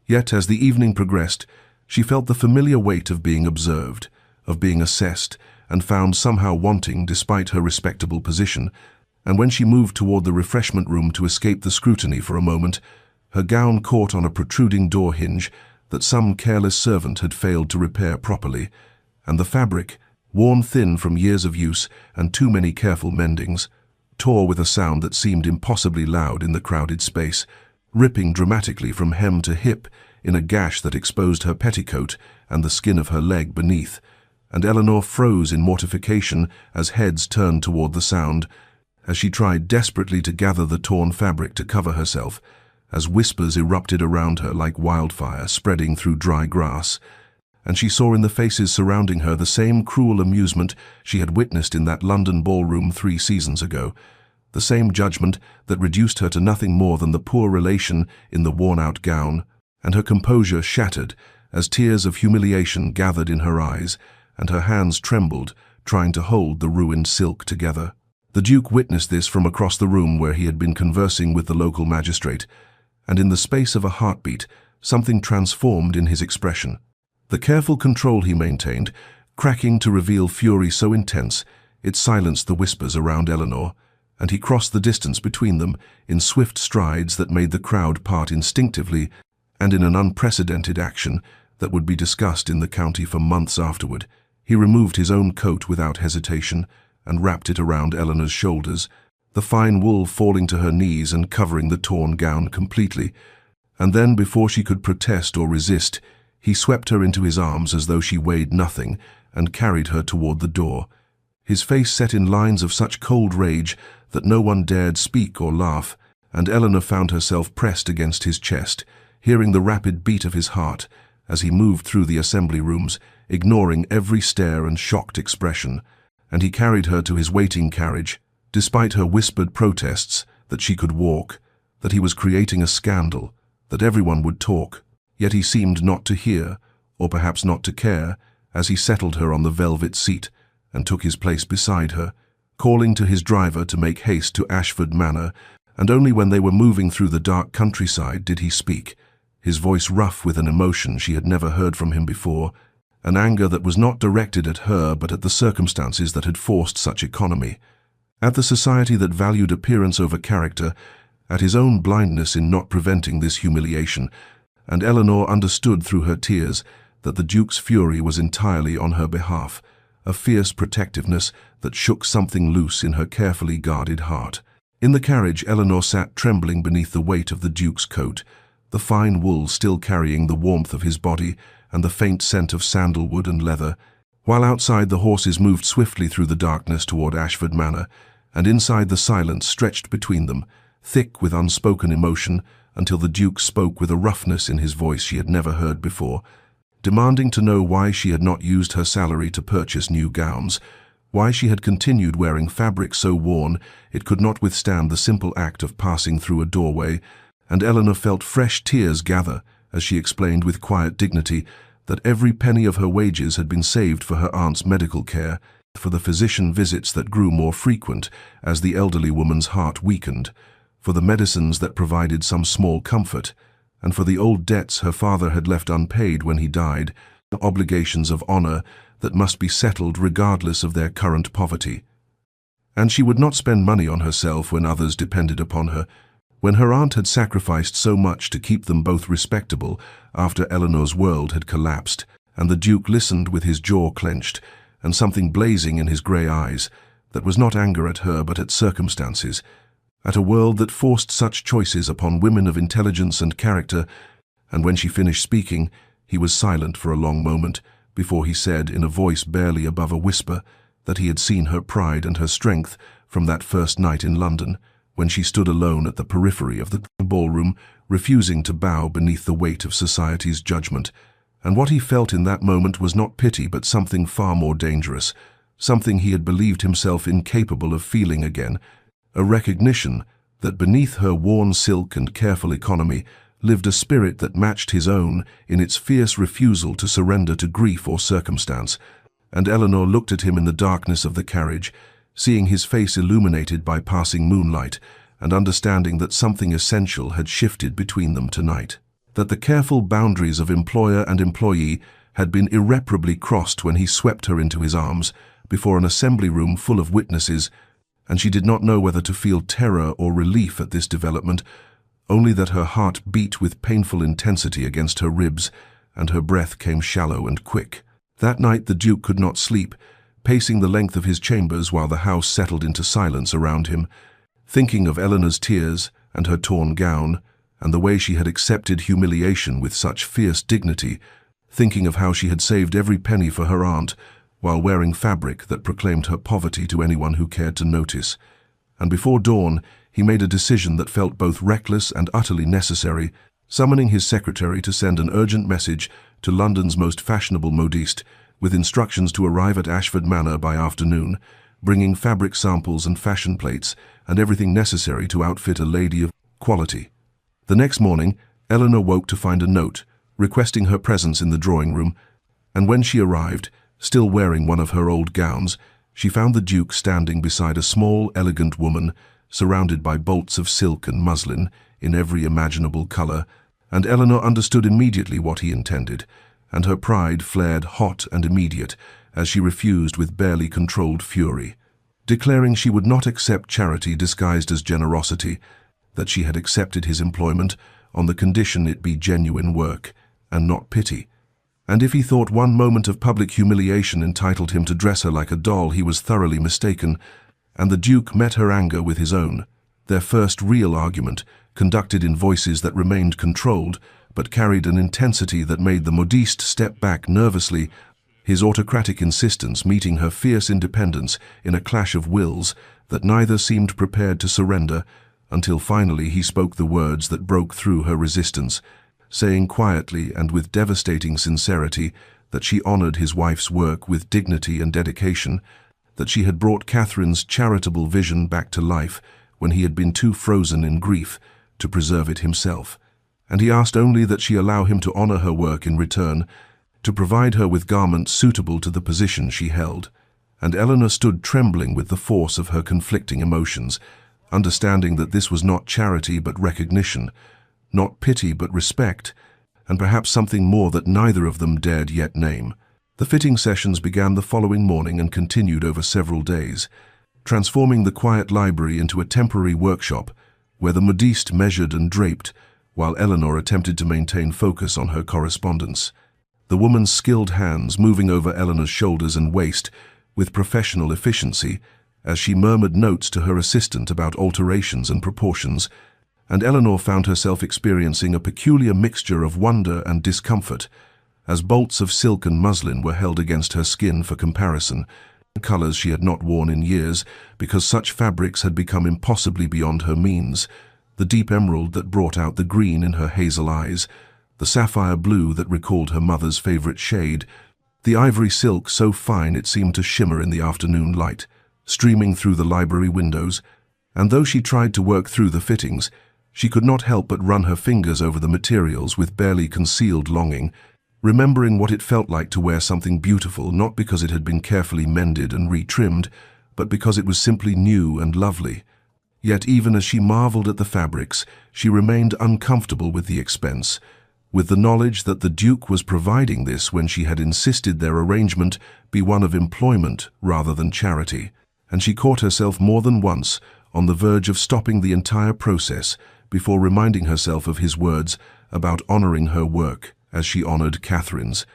Yet, as the evening progressed, she felt the familiar weight of being observed, of being assessed, and found somehow wanting despite her respectable position, and when she moved toward the refreshment room to escape the scrutiny for a moment, her gown caught on a protruding door hinge that some careless servant had failed to repair properly, and the fabric, worn thin from years of use and too many careful mendings, tore with a sound that seemed impossibly loud in the crowded space, ripping dramatically from hem to hip in a gash that exposed her petticoat and the skin of her leg beneath, and Eleanor froze in mortification as heads turned toward the sound, as she tried desperately to gather the torn fabric to cover herself, as whispers erupted around her like wildfire spreading through dry grass, and she saw in the faces surrounding her the same cruel amusement she had witnessed in that London ballroom 3 seasons ago, the same judgment that reduced her to nothing more than the poor relation in the worn-out gown, and her composure shattered as tears of humiliation gathered in her eyes, and her hands trembled, trying to hold the ruined silk together. The Duke witnessed this from across the room where he had been conversing with the local magistrate, and in the space of a heartbeat, something transformed in his expression. The careful control he maintained, cracking to reveal fury so intense, it silenced the whispers around Eleanor, and he crossed the distance between them in swift strides that made the crowd part instinctively and in an unprecedented action that would be discussed in the county for months afterward. He removed his own coat without hesitation and wrapped it around Eleanor's shoulders, the fine wool falling to her knees and covering the torn gown completely, and then, before she could protest or resist, he swept her into his arms as though she weighed nothing and carried her toward the door, his face set in lines of such cold rage that no one dared speak or laugh, and Eleanor found herself pressed against his chest, hearing the rapid beat of his heart as he moved through the assembly rooms, ignoring every stare and shocked expression, and he carried her to his waiting carriage, despite her whispered protests that she could walk, that he was creating a scandal, that everyone would talk. Yet he seemed not to hear, or perhaps not to care, as he settled her on the velvet seat and took his place beside her, calling to his driver to make haste to Ashford Manor, and only when they were moving through the dark countryside did he speak, his voice rough with an emotion she had never heard from him before, an anger that was not directed at her but at the circumstances that had forced such economy, at the society that valued appearance over character, at his own blindness in not preventing this humiliation, and Eleanor understood through her tears that the Duke's fury was entirely on her behalf, a fierce protectiveness that shook something loose in her carefully guarded heart. In the carriage, Eleanor sat trembling beneath the weight of the Duke's coat, the fine wool still carrying the warmth of his body and the faint scent of sandalwood and leather, while outside the horses moved swiftly through the darkness toward Ashford Manor, and inside the silence stretched between them, thick with unspoken emotion, until the Duke spoke with a roughness in his voice she had never heard before, demanding to know why she had not used her salary to purchase new gowns, why she had continued wearing fabric so worn it could not withstand the simple act of passing through a doorway, and Eleanor felt fresh tears gather as she explained with quiet dignity that every penny of her wages had been saved for her aunt's medical care, for the physician visits that grew more frequent as the elderly woman's heart weakened, for the medicines that provided some small comfort, and for the old debts her father had left unpaid when he died, obligations of honor that must be settled regardless of their current poverty. And she would not spend money on herself when others depended upon her. When her aunt had sacrificed so much to keep them both respectable after Eleanor's world had collapsed, and the Duke listened with his jaw clenched and something blazing in his grey eyes, that was not anger at her but at circumstances, at a world that forced such choices upon women of intelligence and character, and when she finished speaking, he was silent for a long moment before he said in a voice barely above a whisper that he had seen her pride and her strength from that first night in London, when she stood alone at the periphery of the ballroom, refusing to bow beneath the weight of society's judgment. And what he felt in that moment was not pity but something far more dangerous, something he had believed himself incapable of feeling again, a recognition that beneath her worn silk and careful economy lived a spirit that matched his own in its fierce refusal to surrender to grief or circumstance, and Eleanor looked at him in the darkness of the carriage, seeing his face illuminated by passing moonlight, and understanding that something essential had shifted between them tonight. That the careful boundaries of employer and employee had been irreparably crossed when he swept her into his arms before an assembly room full of witnesses, and she did not know whether to feel terror or relief at this development, only that her heart beat with painful intensity against her ribs, and her breath came shallow and quick. That night the Duke could not sleep, pacing the length of his chambers while the house settled into silence around him, thinking of Eleanor's tears and her torn gown, and the way she had accepted humiliation with such fierce dignity, thinking of how she had saved every penny for her aunt, while wearing fabric that proclaimed her poverty to anyone who cared to notice. And before dawn, he made a decision that felt both reckless and utterly necessary, summoning his secretary to send an urgent message to London's most fashionable modiste, with instructions to arrive at Ashford Manor by afternoon, bringing fabric samples and fashion plates, and everything necessary to outfit a lady of quality. The next morning, Eleanor woke to find a note, requesting her presence in the drawing room, and when she arrived, still wearing one of her old gowns, she found the Duke standing beside a small, elegant woman, surrounded by bolts of silk and muslin in every imaginable color, and Eleanor understood immediately what he intended, and her pride flared hot and immediate as she refused with barely controlled fury, declaring she would not accept charity disguised as generosity, that she had accepted his employment on the condition it be genuine work and not pity. And if he thought one moment of public humiliation entitled him to dress her like a doll, he was thoroughly mistaken, and the Duke met her anger with his own. Their first real argument, conducted in voices that remained controlled, but carried an intensity that made the modiste step back nervously, his autocratic insistence meeting her fierce independence in a clash of wills that neither seemed prepared to surrender, until finally he spoke the words that broke through her resistance, saying quietly and with devastating sincerity that she honored his wife's work with dignity and dedication, that she had brought Catherine's charitable vision back to life when he had been too frozen in grief to preserve it himself, and he asked only that she allow him to honor her work in return, to provide her with garments suitable to the position she held. And Eleanor stood trembling with the force of her conflicting emotions, understanding that this was not charity but recognition, not pity but respect, and perhaps something more that neither of them dared yet name. The fitting sessions began the following morning and continued over several days, transforming the quiet library into a temporary workshop where the modiste measured and draped, while Eleanor attempted to maintain focus on her correspondence. The woman's skilled hands moving over Eleanor's shoulders and waist with professional efficiency as she murmured notes to her assistant about alterations and proportions, and Eleanor found herself experiencing a peculiar mixture of wonder and discomfort, as bolts of silk and muslin were held against her skin for comparison, colors she had not worn in years because such fabrics had become impossibly beyond her means, the deep emerald that brought out the green in her hazel eyes, the sapphire blue that recalled her mother's favorite shade, the ivory silk so fine it seemed to shimmer in the afternoon light, streaming through the library windows, and though she tried to work through the fittings, she could not help but run her fingers over the materials with barely concealed longing, remembering what it felt like to wear something beautiful not because it had been carefully mended and retrimmed, but because it was simply new and lovely. Yet even as she marveled at the fabrics, she remained uncomfortable with the expense, with the knowledge that the Duke was providing this when she had insisted their arrangement be one of employment rather than charity, and she caught herself more than once on the verge of stopping the entire process before reminding herself of his words about honoring her work as she honored Catherine's,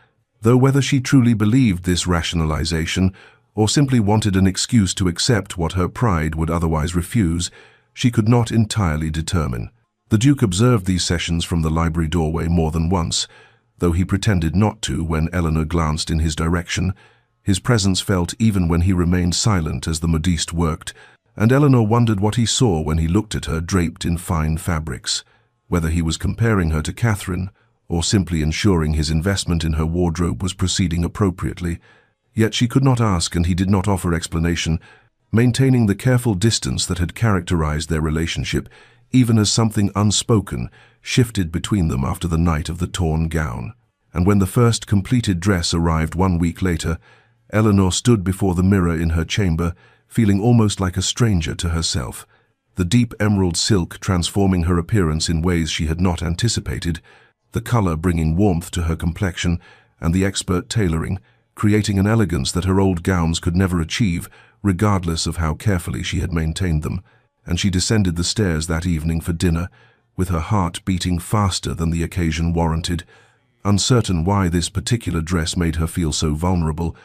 though whether she truly believed this rationalization or simply wanted an excuse to accept what her pride would otherwise refuse, she could not entirely determine. The Duke observed these sessions from the library doorway more than once, though he pretended not to when Eleanor glanced in his direction. His presence felt even when he remained silent as the modiste worked, and Eleanor wondered what he saw when he looked at her draped in fine fabrics, whether he was comparing her to Catherine or simply ensuring his investment in her wardrobe was proceeding appropriately. Yet she could not ask, and he did not offer explanation, maintaining the careful distance that had characterized their relationship, even as something unspoken shifted between them after the night of the torn gown. And when the first completed dress arrived 1 week later, Eleanor stood before the mirror in her chamber, feeling almost like a stranger to herself. The deep emerald silk transforming her appearance in ways she had not anticipated, the color bringing warmth to her complexion, and the expert tailoring, creating an elegance that her old gowns could never achieve, regardless of how carefully she had maintained them. And she descended the stairs that evening for dinner, with her heart beating faster than the occasion warranted, uncertain why this particular dress made her feel so vulnerable.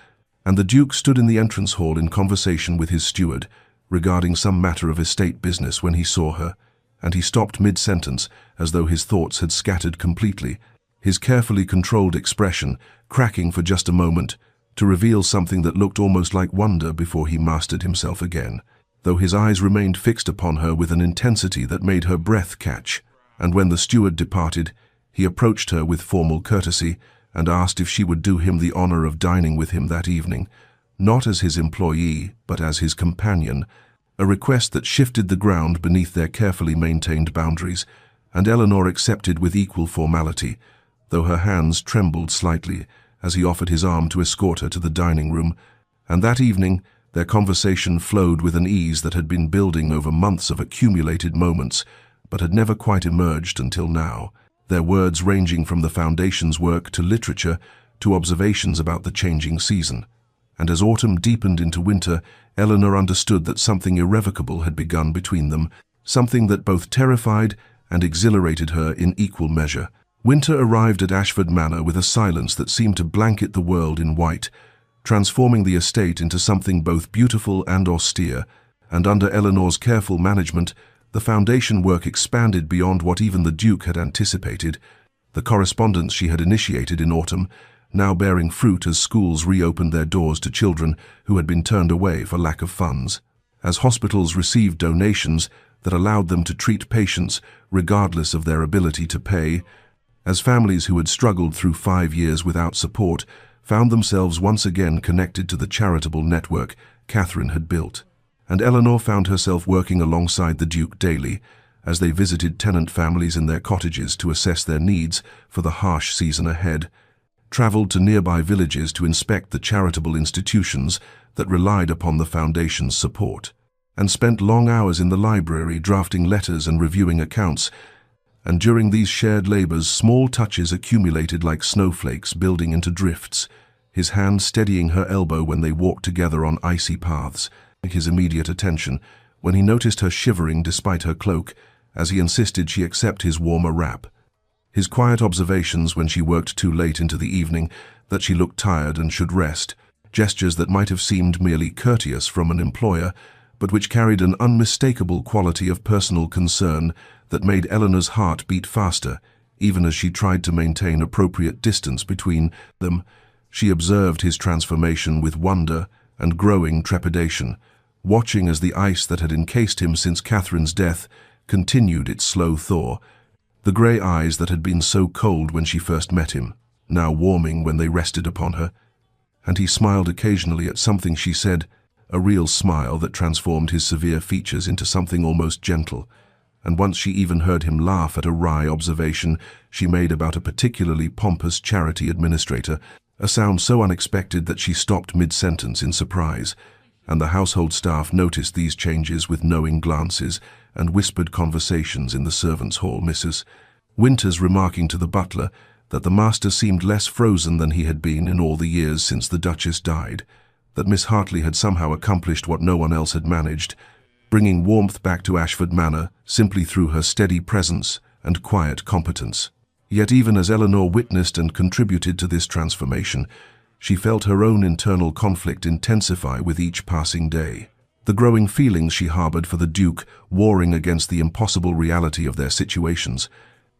And the Duke stood in the entrance hall in conversation with his steward regarding some matter of estate business when he saw her, and he stopped mid-sentence as though his thoughts had scattered completely, his carefully controlled expression cracking for just a moment to reveal something that looked almost like wonder before he mastered himself again, though his eyes remained fixed upon her with an intensity that made her breath catch. And when the steward departed, he approached her with formal courtesy and asked if she would do him the honor of dining with him that evening, not as his employee, but as his companion, a request that shifted the ground beneath their carefully maintained boundaries, and Eleanor accepted with equal formality, though her hands trembled slightly as he offered his arm to escort her to the dining room. And that evening, their conversation flowed with an ease that had been building over months of accumulated moments, but had never quite emerged until now, their words ranging from the foundation's work to literature to observations about the changing season. And as autumn deepened into winter, Eleanor understood that something irrevocable had begun between them, something that both terrified and exhilarated her in equal measure. Winter arrived at Ashford Manor with a silence that seemed to blanket the world in white, transforming the estate into something both beautiful and austere, and under Eleanor's careful management, the foundation work expanded beyond what even the Duke had anticipated. The correspondence she had initiated in autumn, now bearing fruit as schools reopened their doors to children who had been turned away for lack of funds, as hospitals received donations that allowed them to treat patients regardless of their ability to pay, as families who had struggled through 5 years without support found themselves once again connected to the charitable network Catherine had built. And Eleanor found herself working alongside the Duke daily as they visited tenant families in their cottages to assess their needs for the harsh season ahead, traveled to nearby villages to inspect the charitable institutions that relied upon the foundation's support, and spent long hours in the library drafting letters and reviewing accounts. And during these shared labors, small touches accumulated like snowflakes building into drifts, his hand steadying her elbow when they walked together on icy paths, his immediate attention when he noticed her shivering despite her cloak as he insisted she accept his warmer wrap, his quiet observations when she worked too late into the evening that she looked tired and should rest, gestures that might have seemed merely courteous from an employer, but which carried an unmistakable quality of personal concern that made Eleanor's heart beat faster, even as she tried to maintain appropriate distance between them. She observed his transformation with wonder and growing trepidation, watching as the ice that had encased him since Catherine's death continued its slow thaw, the grey eyes that had been so cold when she first met him, now warming when they rested upon her. And he smiled occasionally at something she said, a real smile that transformed his severe features into something almost gentle. And once she even heard him laugh at a wry observation she made about a particularly pompous charity administrator, a sound so unexpected that she stopped mid-sentence in surprise, and the household staff noticed these changes with knowing glances and whispered conversations in the servants' hall, Mrs. Winters remarking to the butler that the master seemed less frozen than he had been in all the years since the Duchess died, that Miss Hartley had somehow accomplished what no one else had managed, bringing warmth back to Ashford Manor simply through her steady presence and quiet competence. Yet even as Eleanor witnessed and contributed to this transformation, she felt her own internal conflict intensify with each passing day. The growing feelings she harbored for the Duke warring against the impossible reality of their situations,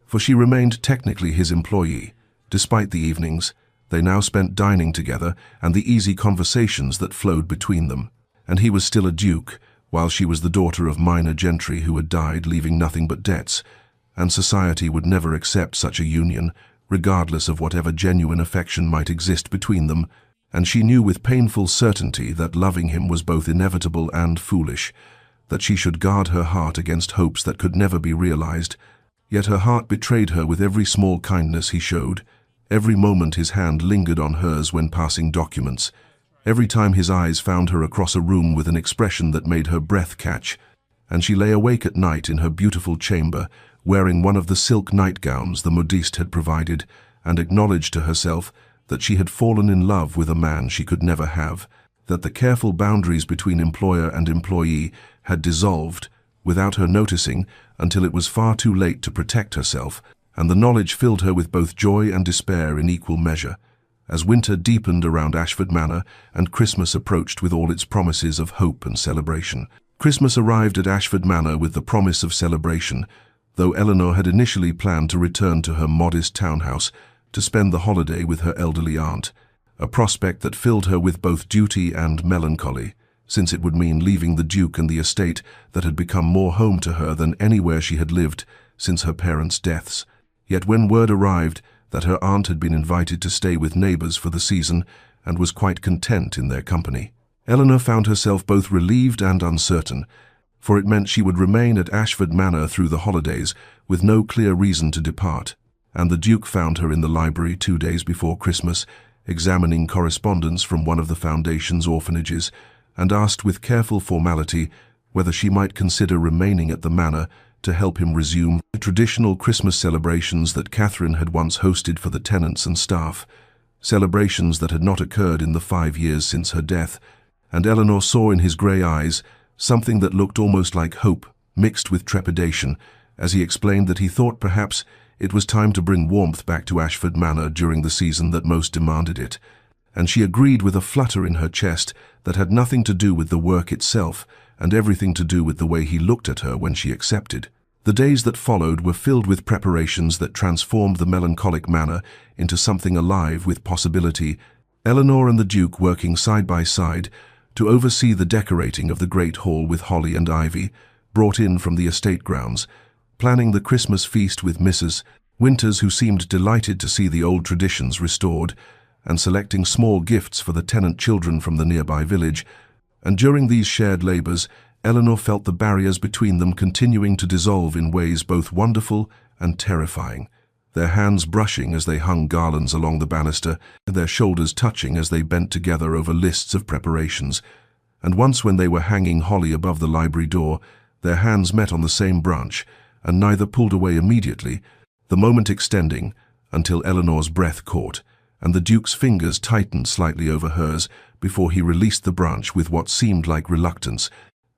for she remained technically his employee. Despite the evenings, they now spent dining together and the easy conversations that flowed between them. And he was still a Duke, while she was the daughter of minor gentry who had died leaving nothing but debts, and society would never accept such a union, regardless of whatever genuine affection might exist between them. and she knew with painful certainty that loving him was both inevitable and foolish, that she should guard her heart against hopes that could never be realized. Yet her heart betrayed her with every small kindness he showed, every moment his hand lingered on hers when passing documents, every time his eyes found her across a room with an expression that made her breath catch, and she lay awake at night in her beautiful chamber, wearing one of the silk nightgowns the modiste had provided, and acknowledged to herself that she had fallen in love with a man she could never have, that the careful boundaries between employer and employee had dissolved, without her noticing, until it was far too late to protect herself, and the knowledge filled her with both joy and despair in equal measure. As winter deepened around Ashford Manor and Christmas approached with all its promises of hope and celebration. Christmas arrived at Ashford Manor with the promise of celebration, though Eleanor had initially planned to return to her modest townhouse to spend the holiday with her elderly aunt, a prospect that filled her with both duty and melancholy, since it would mean leaving the Duke and the estate that had become more home to her than anywhere she had lived since her parents' deaths. Yet when word arrived that her aunt had been invited to stay with neighbors for the season and was quite content in their company, Eleanor found herself both relieved and uncertain, for it meant she would remain at Ashford Manor through the holidays with no clear reason to depart, and the Duke found her in the library 2 days before Christmas, examining correspondence from one of the Foundation's orphanages, and asked with careful formality whether she might consider remaining at the manor to help him resume the traditional Christmas celebrations that Catherine had once hosted for the tenants and staff, celebrations that had not occurred in the 5 years since her death, and Eleanor saw in his grey eyes something that looked almost like hope mixed with trepidation as he explained that he thought perhaps it was time to bring warmth back to Ashford Manor during the season that most demanded it, and she agreed with a flutter in her chest that had nothing to do with the work itself and everything to do with the way he looked at her when she accepted. The days that followed were filled with preparations that transformed the melancholic manor into something alive with possibility, Eleanor and the Duke working side by side to oversee the decorating of the great hall with holly and ivy, brought in from the estate grounds, planning the Christmas feast with Mrs. Winters, who seemed delighted to see the old traditions restored, and selecting small gifts for the tenant children from the nearby village. And during these shared labors, Eleanor felt the barriers between them continuing to dissolve in ways both wonderful and terrifying, their hands brushing as they hung garlands along the banister, and their shoulders touching as they bent together over lists of preparations. And once when they were hanging holly above the library door, their hands met on the same branch, and neither pulled away immediately, the moment extending until Eleanor's breath caught, and the Duke's fingers tightened slightly over hers before he released the branch with what seemed like reluctance.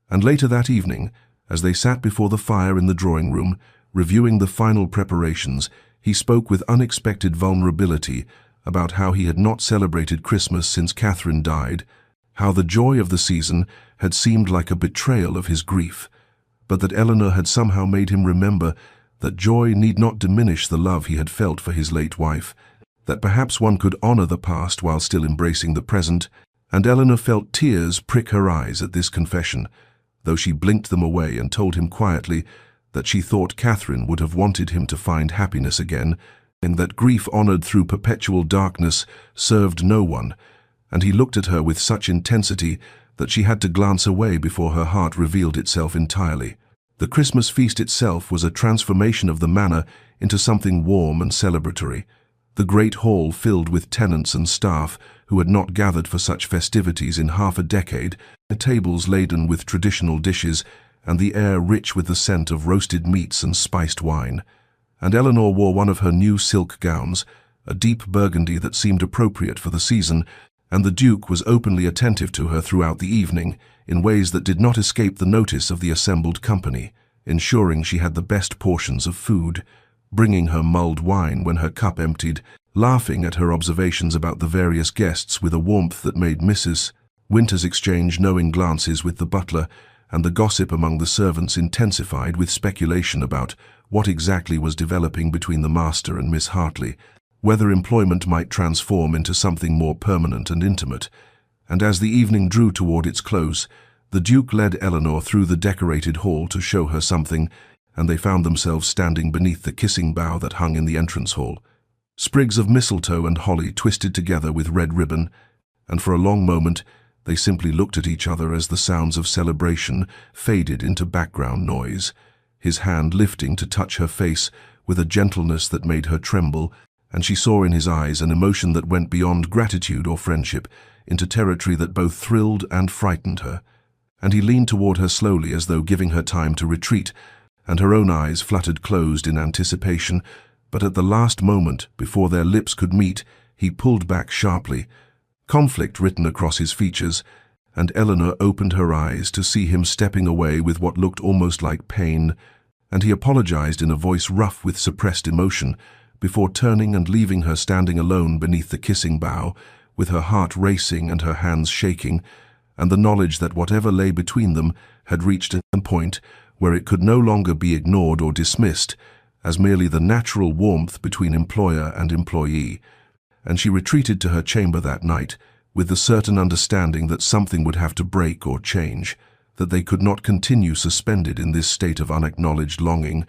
And later that evening, as they sat before the fire in the drawing room, reviewing the final preparations, he spoke with unexpected vulnerability about how he had not celebrated Christmas since Catherine died, how the joy of the season had seemed like a betrayal of his grief, but that Eleanor had somehow made him remember that joy need not diminish the love he had felt for his late wife, that perhaps one could honor the past while still embracing the present, and Eleanor felt tears prick her eyes at this confession, though she blinked them away and told him quietly that she thought Catherine would have wanted him to find happiness again, and that grief honored through perpetual darkness served no one, and he looked at her with such intensity that she had to glance away before her heart revealed itself entirely. The Christmas feast itself was a transformation of the manor into something warm and celebratory. The great hall filled with tenants and staff who had not gathered for such festivities in half a decade, the tables laden with traditional dishes, and the air rich with the scent of roasted meats and spiced wine. And Eleanor wore one of her new silk gowns, a deep burgundy that seemed appropriate for the season, and the Duke was openly attentive to her throughout the evening in ways that did not escape the notice of the assembled company, ensuring she had the best portions of food, bringing her mulled wine when her cup emptied, laughing at her observations about the various guests with a warmth that made Mrs. Winters exchange knowing glances with the butler, and the gossip among the servants intensified with speculation about what exactly was developing between the master and Miss Hartley, whether employment might transform into something more permanent and intimate. And as the evening drew toward its close, the Duke led Eleanor through the decorated hall to show her something, and they found themselves standing beneath the kissing bough that hung in the entrance hall. Sprigs of mistletoe and holly twisted together with red ribbon, and for a long moment they simply looked at each other as the sounds of celebration faded into background noise, his hand lifting to touch her face with a gentleness that made her tremble, and she saw in his eyes an emotion that went beyond gratitude or friendship into territory that both thrilled and frightened her. And he leaned toward her slowly as though giving her time to retreat, and her own eyes fluttered closed in anticipation, but at the last moment, before their lips could meet, he pulled back sharply, conflict written across his features, and Eleanor opened her eyes to see him stepping away with what looked almost like pain, and he apologized in a voice rough with suppressed emotion, before turning and leaving her standing alone beneath the kissing bough, with her heart racing and her hands shaking, and the knowledge that whatever lay between them had reached a point where it could no longer be ignored or dismissed as merely the natural warmth between employer and employee. And she retreated to her chamber that night with the certain understanding that something would have to break or change, that they could not continue suspended in this state of unacknowledged longing,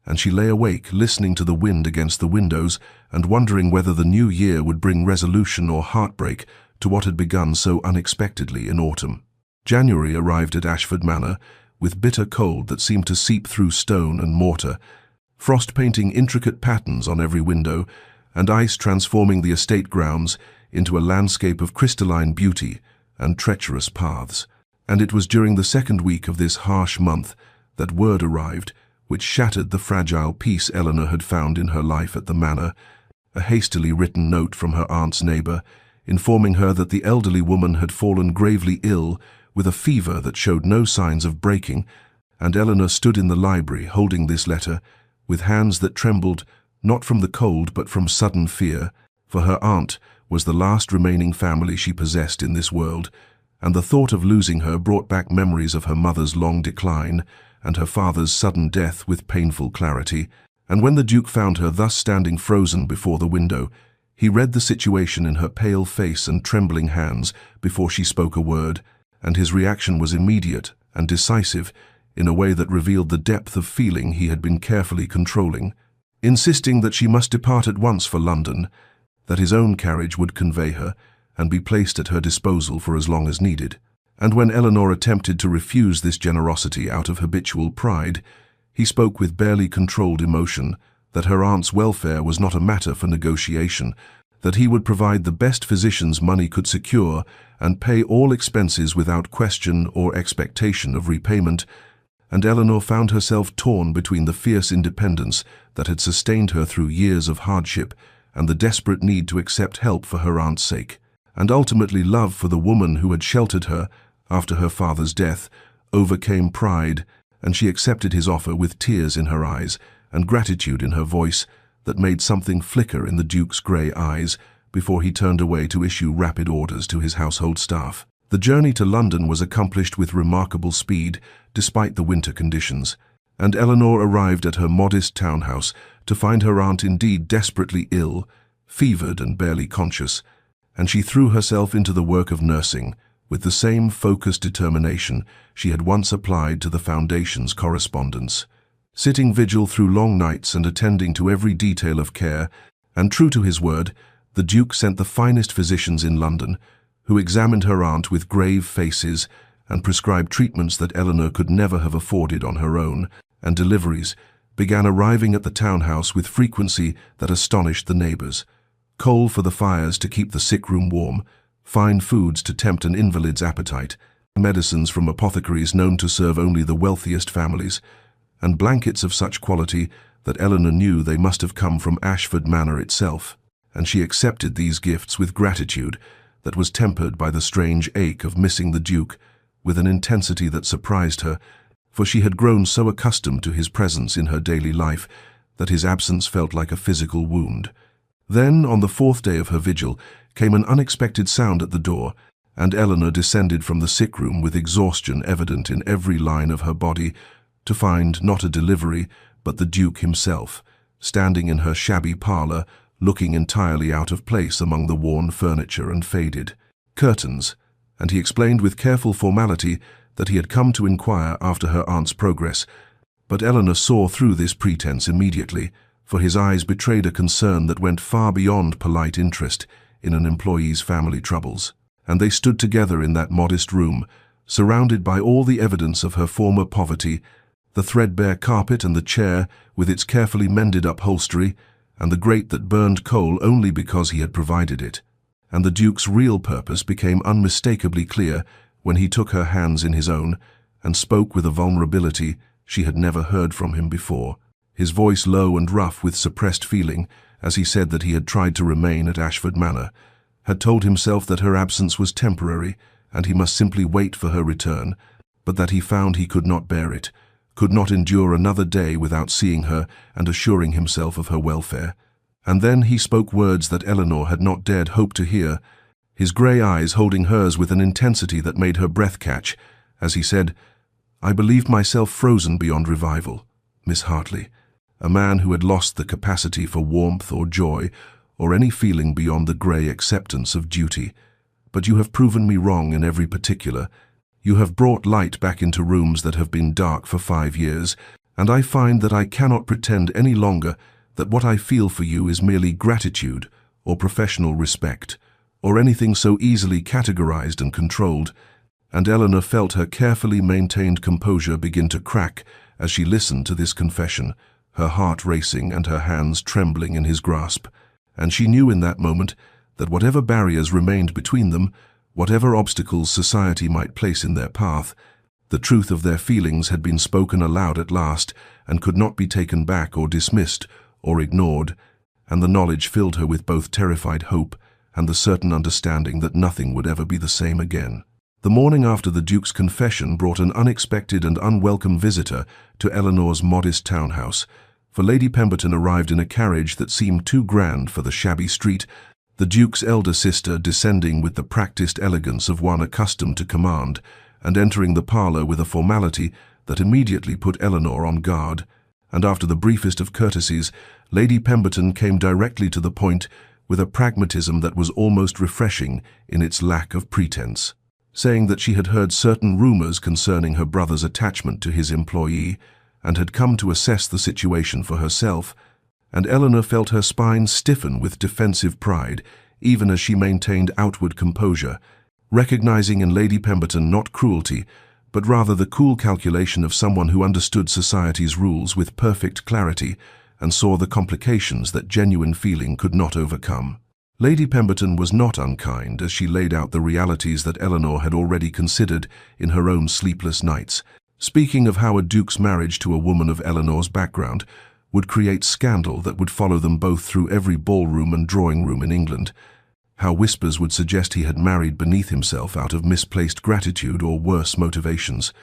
and she lay awake listening to the wind against the windows and wondering whether the new year would bring resolution or heartbreak to what had begun so unexpectedly in autumn. January arrived at Ashford Manor with bitter cold that seemed to seep through stone and mortar, frost painting intricate patterns on every window, and ice transforming the estate grounds into a landscape of crystalline beauty and treacherous paths. And it was during the second week of this harsh month that word arrived which shattered the fragile peace Eleanor had found in her life at the manor, a hastily written note from her aunt's neighbour, informing her that the elderly woman had fallen gravely ill with a fever that showed no signs of breaking, and Eleanor stood in the library holding this letter, with hands that trembled not from the cold but from sudden fear, for her aunt was the last remaining family she possessed in this world, and the thought of losing her brought back memories of her mother's long decline and her father's sudden death with painful clarity. And when the Duke found her thus standing frozen before the window, he read the situation in her pale face and trembling hands before she spoke a word, and his reaction was immediate and decisive in a way that revealed the depth of feeling he had been carefully controlling, insisting that she must depart at once for London, that his own carriage would convey her and be placed at her disposal for as long as needed. And when Eleanor attempted to refuse this generosity out of habitual pride, he spoke with barely controlled emotion that her aunt's welfare was not a matter for negotiation, that he would provide the best physicians money could secure and pay all expenses without question or expectation of repayment, and Eleanor found herself torn between the fierce independence that had sustained her through years of hardship and the desperate need to accept help for her aunt's sake, and ultimately love for the woman who had sheltered her after her father's death overcame pride, and she accepted his offer with tears in her eyes and gratitude in her voice that made something flicker in the Duke's grey eyes before he turned away to issue rapid orders to his household staff. The journey to London was accomplished with remarkable speed despite the winter conditions, and Eleanor arrived at her modest townhouse to find her aunt indeed desperately ill, fevered and barely conscious, and she threw herself into the work of nursing with the same focused determination she had once applied to the Foundation's correspondence, sitting vigil through long nights and attending to every detail of care, and true to his word, the Duke sent the finest physicians in London, who examined her aunt with grave faces and prescribed treatments that Eleanor could never have afforded on her own, and deliveries began arriving at the townhouse with frequency that astonished the neighbours. Coal for the fires to keep the sick room warm, fine foods to tempt an invalid's appetite, medicines from apothecaries known to serve only the wealthiest families, and blankets of such quality that Eleanor knew they must have come from Ashford Manor itself, and she accepted these gifts with gratitude that was tempered by the strange ache of missing the Duke with an intensity that surprised her, for she had grown so accustomed to his presence in her daily life that his absence felt like a physical wound. Then, on the fourth day of her vigil, came an unexpected sound at the door, and Eleanor descended from the sick room with exhaustion evident in every line of her body, to find not a delivery, but the Duke himself, standing in her shabby parlour, looking entirely out of place among the worn furniture and faded curtains, and he explained with careful formality that he had come to inquire after her aunt's progress, but Eleanor saw through this pretense immediately, for his eyes betrayed a concern that went far beyond polite interest in an employee's family troubles. and they stood together in that modest room, surrounded by all the evidence of her former poverty, the threadbare carpet and the chair with its carefully mended upholstery, and the grate that burned coal only because he had provided it. And the Duke's real purpose became unmistakably clear when he took her hands in his own and spoke with a vulnerability she had never heard from him before, his voice low and rough with suppressed feeling as he said that he had tried to remain at Ashford Manor, had told himself that her absence was temporary and he must simply wait for her return, but that he found he could not bear it, could not endure another day without seeing her and assuring himself of her welfare. And then he spoke words that Eleanor had not dared hope to hear, his grey eyes holding hers with an intensity that made her breath catch, as he said, "I believed myself frozen beyond revival, Miss Hartley, a man who had lost the capacity for warmth or joy or any feeling beyond the grey acceptance of duty. But you have proven me wrong in every particular. You have brought light back into rooms that have been dark for 5 years, and I find that I cannot pretend any longer that what I feel for you is merely gratitude or professional respect, or anything so easily categorized and controlled." And Eleanor felt her carefully maintained composure begin to crack as she listened to this confession, her heart racing and her hands trembling in his grasp. And she knew in that moment that whatever barriers remained between them, whatever obstacles society might place in their path, the truth of their feelings had been spoken aloud at last and could not be taken back or dismissed or ignored, and the knowledge filled her with both terrified hope and the certain understanding that nothing would ever be the same again. The morning after the Duke's confession brought an unexpected and unwelcome visitor to Eleanor's modest townhouse, for Lady Pemberton arrived in a carriage that seemed too grand for the shabby street, the Duke's elder sister descending with the practiced elegance of one accustomed to command, and entering the parlour with a formality that immediately put Eleanor on guard. And after the briefest of courtesies, Lady Pemberton came directly to the point with a pragmatism that was almost refreshing in its lack of pretense, saying that she had heard certain rumours concerning her brother's attachment to his employee, and had come to assess the situation for herself, and Eleanor felt her spine stiffen with defensive pride, even as she maintained outward composure, recognizing in Lady Pemberton not cruelty, but rather the cool calculation of someone who understood society's rules with perfect clarity and saw the complications that genuine feeling could not overcome. Lady Pemberton was not unkind as she laid out the realities that Eleanor had already considered in her own sleepless nights, speaking of how a duke's marriage to a woman of Eleanor's background would create scandal that would follow them both through every ballroom and drawing room in England, how whispers would suggest he had married beneath himself out of misplaced gratitude or worse motivations,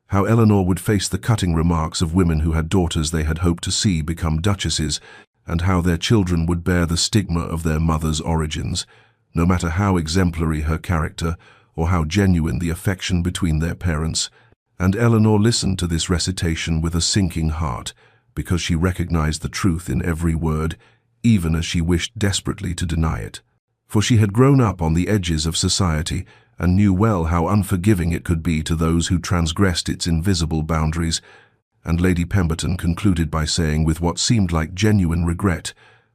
how Eleanor would face the cutting remarks of women who had daughters they had hoped to see become duchesses, and how their children would bear the stigma of their mother's origins, no matter how exemplary her character or how genuine the affection between their parents. And Eleanor listened to this recitation with a sinking heart, because she recognized the truth in every word, even as she wished desperately to deny it. For she had grown up on the edges of society and knew well how unforgiving it could be to those who transgressed its invisible boundaries, and Lady Pemberton concluded by saying with what seemed like genuine regret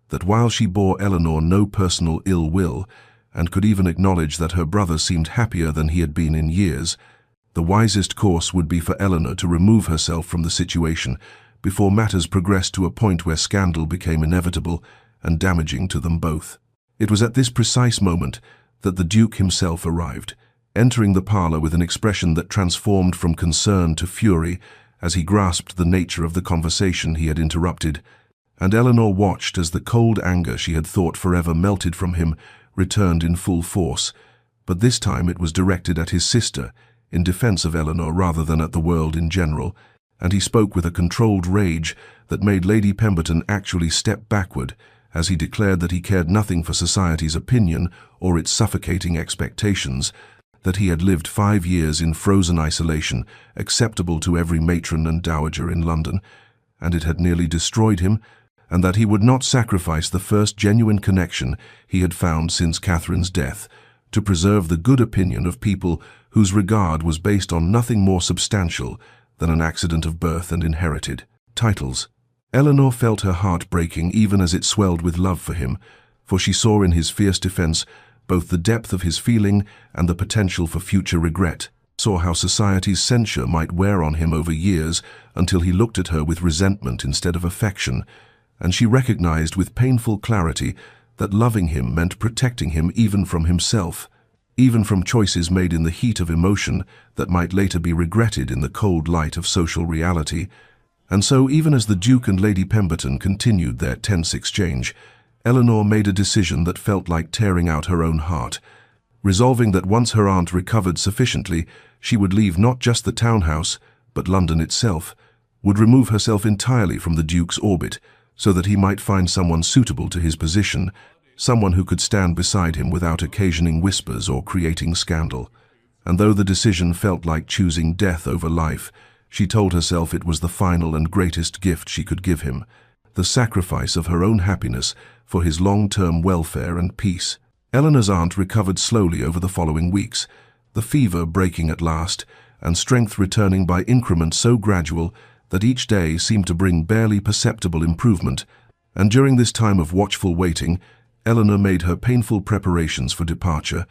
that while she bore Eleanor no personal ill will, and could even acknowledge that her brother seemed happier than he had been in years, the wisest course would be for Eleanor to remove herself from the situation before matters progressed to a point where scandal became inevitable and damaging to them both. It was at this precise moment that the Duke himself arrived, entering the parlour with an expression that transformed from concern to fury as he grasped the nature of the conversation he had interrupted, and Eleanor watched as the cold anger she had thought forever melted from him returned in full force, but this time it was directed at his sister, in defence of Eleanor rather than at the world in general, and he spoke with a controlled rage that made Lady Pemberton actually step backward as he declared that he cared nothing for society's opinion or its suffocating expectations, that he had lived 5 years in frozen isolation, acceptable to every matron and dowager in London, and it had nearly destroyed him, and that he would not sacrifice the first genuine connection he had found since Catherine's death to preserve the good opinion of people whose regard was based on nothing more substantial than an accident of birth and inherited titles. Eleanor felt her heart breaking even as it swelled with love for him, for she saw in his fierce defence both the depth of his feeling and the potential for future regret. Saw how society's censure might wear on him over years until he looked at her with resentment instead of affection, and she recognized with painful clarity that loving him meant protecting him even from himself, even from choices made in the heat of emotion that might later be regretted in the cold light of social reality. And so, even as the Duke and Lady Pemberton continued their tense exchange, Eleanor made a decision that felt like tearing out her own heart, resolving that once her aunt recovered sufficiently, she would leave not just the townhouse, but London itself, would remove herself entirely from the Duke's orbit, so that he might find someone suitable to his position, someone who could stand beside him without occasioning whispers or creating scandal. And though the decision felt like choosing death over life, she told herself it was the final and greatest gift she could give him, the sacrifice of her own happiness for his long-term welfare and peace. Eleanor's aunt recovered slowly over the following weeks, the fever breaking at last, and strength returning by increments so gradual that each day seemed to bring barely perceptible improvement. And during this time of watchful waiting, Eleanor made her painful preparations for departure,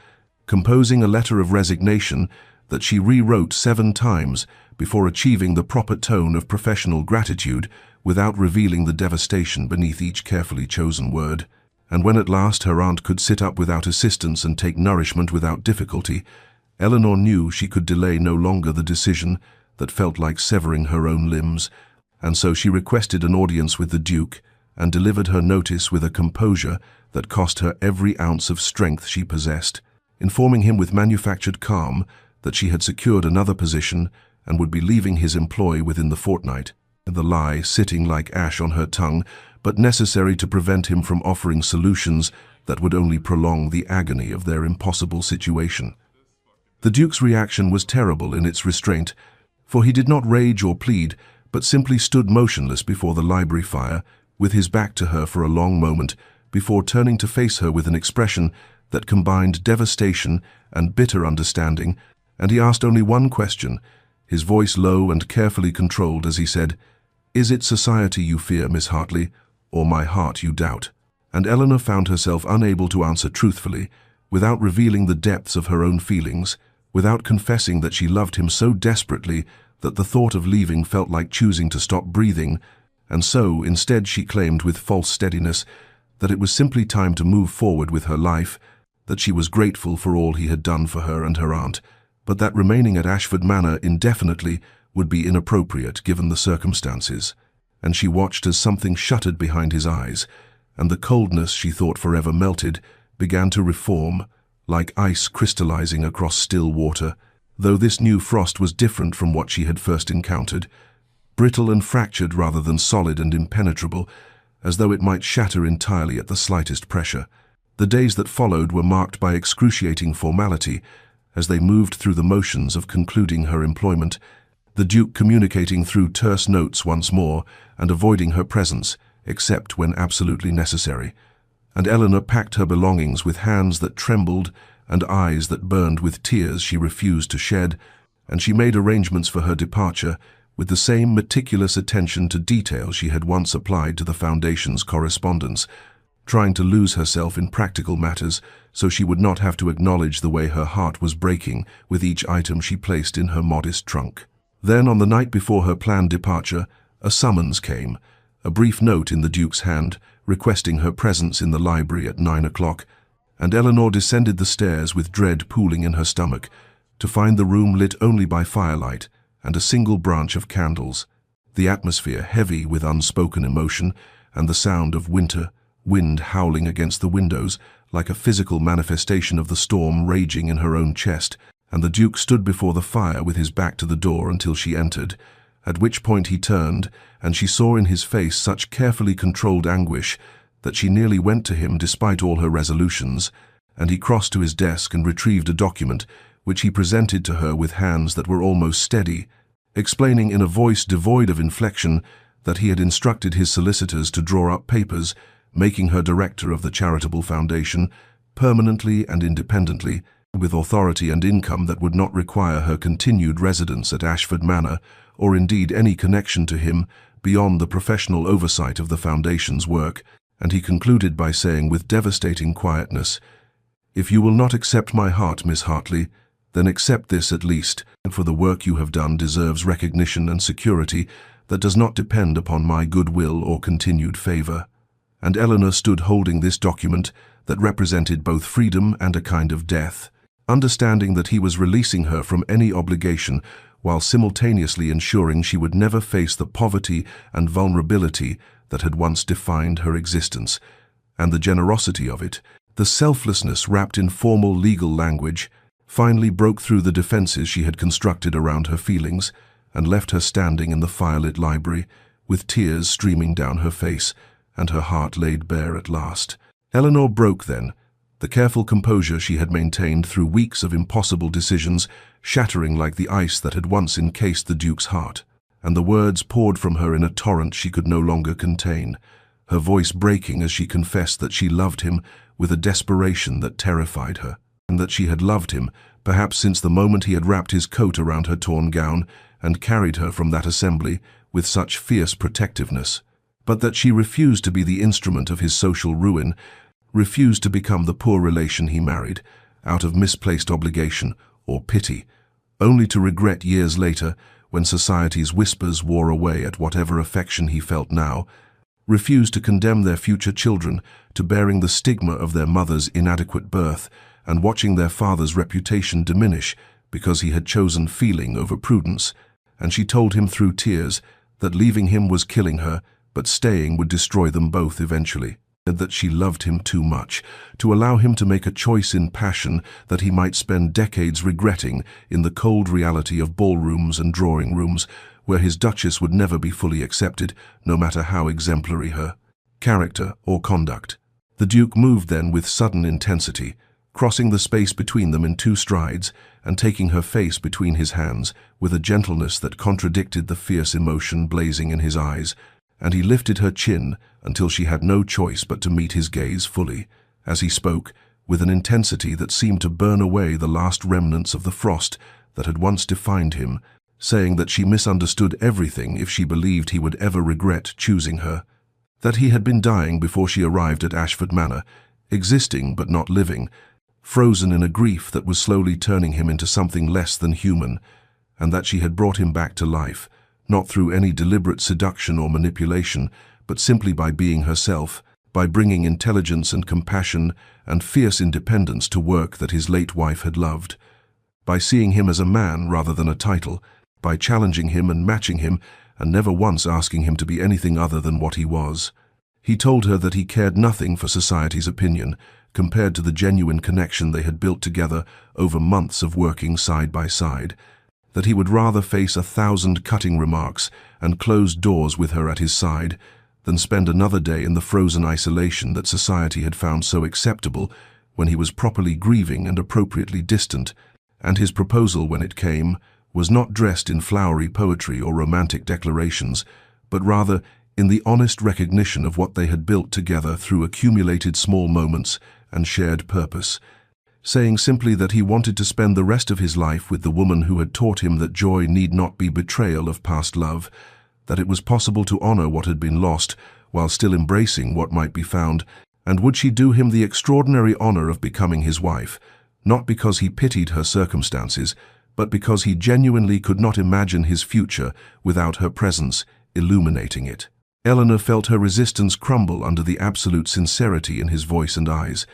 composing a letter of resignation that she rewrote 7 times before achieving the proper tone of professional gratitude without revealing the devastation beneath each carefully chosen word. And when at last her aunt could sit up without assistance and take nourishment without difficulty, Eleanor knew she could delay no longer the decision that felt like severing her own limbs, and so she requested an audience with the Duke and delivered her notice with a composure that cost her every ounce of strength she possessed, informing him with manufactured calm that she had secured another position and would be leaving his employ within the fortnight, the lie sitting like ash on her tongue, but necessary to prevent him from offering solutions that would only prolong the agony of their impossible situation. The Duke's reaction was terrible in its restraint, for he did not rage or plead, but simply stood motionless before the library fire, with his back to her for a long moment, before turning to face her with an expression that combined devastation and bitter understanding, and he asked only one question, his voice low and carefully controlled as he said, "Is it society you fear, Miss Hartley, or my heart you doubt?" And Eleanor found herself unable to answer truthfully, without revealing the depths of her own feelings, without confessing that she loved him so desperately that the thought of leaving felt like choosing to stop breathing, and so instead she claimed with false steadiness that it was simply time to move forward with her life, that she was grateful for all he had done for her and her aunt, but that remaining at Ashford Manor indefinitely would be inappropriate given the circumstances. And she watched as something shuttered behind his eyes, and the coldness she thought forever melted began to reform, like ice crystallizing across still water, though this new frost was different from what she had first encountered, brittle and fractured rather than solid and impenetrable, as though it might shatter entirely at the slightest pressure. The days that followed were marked by excruciating formality, as they moved through the motions of concluding her employment, the Duke communicating through terse notes once more and avoiding her presence, except when absolutely necessary. And Eleanor packed her belongings with hands that trembled and eyes that burned with tears she refused to shed, and she made arrangements for her departure with the same meticulous attention to detail she had once applied to the Foundation's correspondence, trying to lose herself in practical matters so she would not have to acknowledge the way her heart was breaking with each item she placed in her modest trunk. Then, on the night before her planned departure, a summons came, a brief note in the Duke's hand, requesting her presence in the library at 9 o'clock, and Eleanor descended the stairs with dread pooling in her stomach, to find the room lit only by firelight and a single branch of candles, the atmosphere heavy with unspoken emotion and the sound of winter wind howling against the windows like a physical manifestation of the storm raging in her own chest, and the Duke stood before the fire with his back to the door until she entered, at which point he turned, and she saw in his face such carefully controlled anguish that she nearly went to him despite all her resolutions, and he crossed to his desk and retrieved a document which he presented to her with hands that were almost steady, explaining in a voice devoid of inflection that he had instructed his solicitors to draw up papers making her director of the charitable foundation, permanently and independently, with authority and income that would not require her continued residence at Ashford Manor, or indeed any connection to him beyond the professional oversight of the foundation's work, and he concluded by saying with devastating quietness, If you will not accept my heart, Miss Hartley, then accept this at least, and for the work you have done deserves recognition and security that does not depend upon my goodwill or continued favor." And Eleanor stood holding this document that represented both freedom and a kind of death, understanding that he was releasing her from any obligation while simultaneously ensuring she would never face the poverty and vulnerability that had once defined her existence. And the generosity of it, the selflessness wrapped in formal legal language, finally broke through the defenses she had constructed around her feelings and left her standing in the firelit library with tears streaming down her face and her heart laid bare at last. Eleanor broke then, the careful composure she had maintained through weeks of impossible decisions shattering like the ice that had once encased the Duke's heart, and the words poured from her in a torrent she could no longer contain, her voice breaking as she confessed that she loved him with a desperation that terrified her, and that she had loved him, perhaps since the moment he had wrapped his coat around her torn gown and carried her from that assembly with such fierce protectiveness, but that she refused to be the instrument of his social ruin, refused to become the poor relation he married, out of misplaced obligation or pity, only to regret years later, when society's whispers wore away at whatever affection he felt now, refused to condemn their future children to bearing the stigma of their mother's inadequate birth and watching their father's reputation diminish because he had chosen feeling over prudence, and she told him through tears that leaving him was killing her, but staying would destroy them both eventually, and that she loved him too much to allow him to make a choice in passion that he might spend decades regretting in the cold reality of ballrooms and drawing rooms, where his Duchess would never be fully accepted, no matter how exemplary her character or conduct. The Duke moved then with sudden intensity, crossing the space between them in 2 strides and taking her face between his hands with a gentleness that contradicted the fierce emotion blazing in his eyes, and he lifted her chin until she had no choice but to meet his gaze fully, as he spoke, with an intensity that seemed to burn away the last remnants of the frost that had once defined him, saying that she misunderstood everything if she believed he would ever regret choosing her, that he had been dying before she arrived at Ashford Manor, existing but not living, frozen in a grief that was slowly turning him into something less than human, and that she had brought him back to life, not through any deliberate seduction or manipulation, but simply by being herself, by bringing intelligence and compassion and fierce independence to work that his late wife had loved, by seeing him as a man rather than a title, by challenging him and matching him and never once asking him to be anything other than what he was. He told her that he cared nothing for society's opinion compared to the genuine connection they had built together over months of working side by side, that he would rather face 1,000 cutting remarks and closed doors with her at his side than spend another day in the frozen isolation that society had found so acceptable when he was properly grieving and appropriately distant, and his proposal, when it came, was not dressed in flowery poetry or romantic declarations, but rather in the honest recognition of what they had built together through accumulated small moments and shared purpose, saying simply that he wanted to spend the rest of his life with the woman who had taught him that joy need not be betrayal of past love, that it was possible to honor what had been lost while still embracing what might be found, and would she do him the extraordinary honor of becoming his wife, not because he pitied her circumstances, but because he genuinely could not imagine his future without her presence illuminating it. Eleanor felt her resistance crumble under the absolute sincerity in his voice and eyes,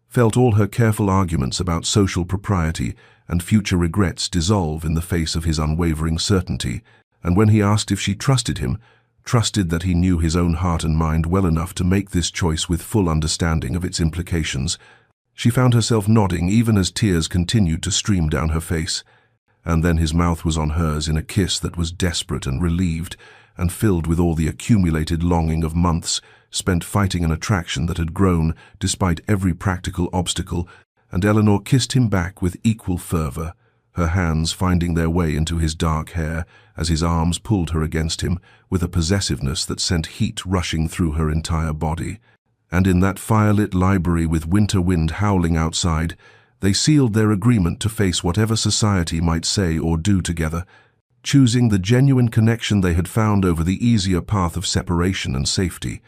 felt all her careful arguments about social propriety and future regrets dissolve in the face of his unwavering certainty, and when he asked if she trusted him, trusted that he knew his own heart and mind well enough to make this choice with full understanding of its implications, she found herself nodding even as tears continued to stream down her face, and then his mouth was on hers in a kiss that was desperate and relieved, and filled with all the accumulated longing of months spent fighting an attraction that had grown despite every practical obstacle, and Eleanor kissed him back with equal fervor, her hands finding their way into his dark hair as his arms pulled her against him with a possessiveness that sent heat rushing through her entire body. And in that firelit library with winter wind howling outside, they sealed their agreement to face whatever society might say or do together, choosing the genuine connection they had found over the easier path of separation and safety,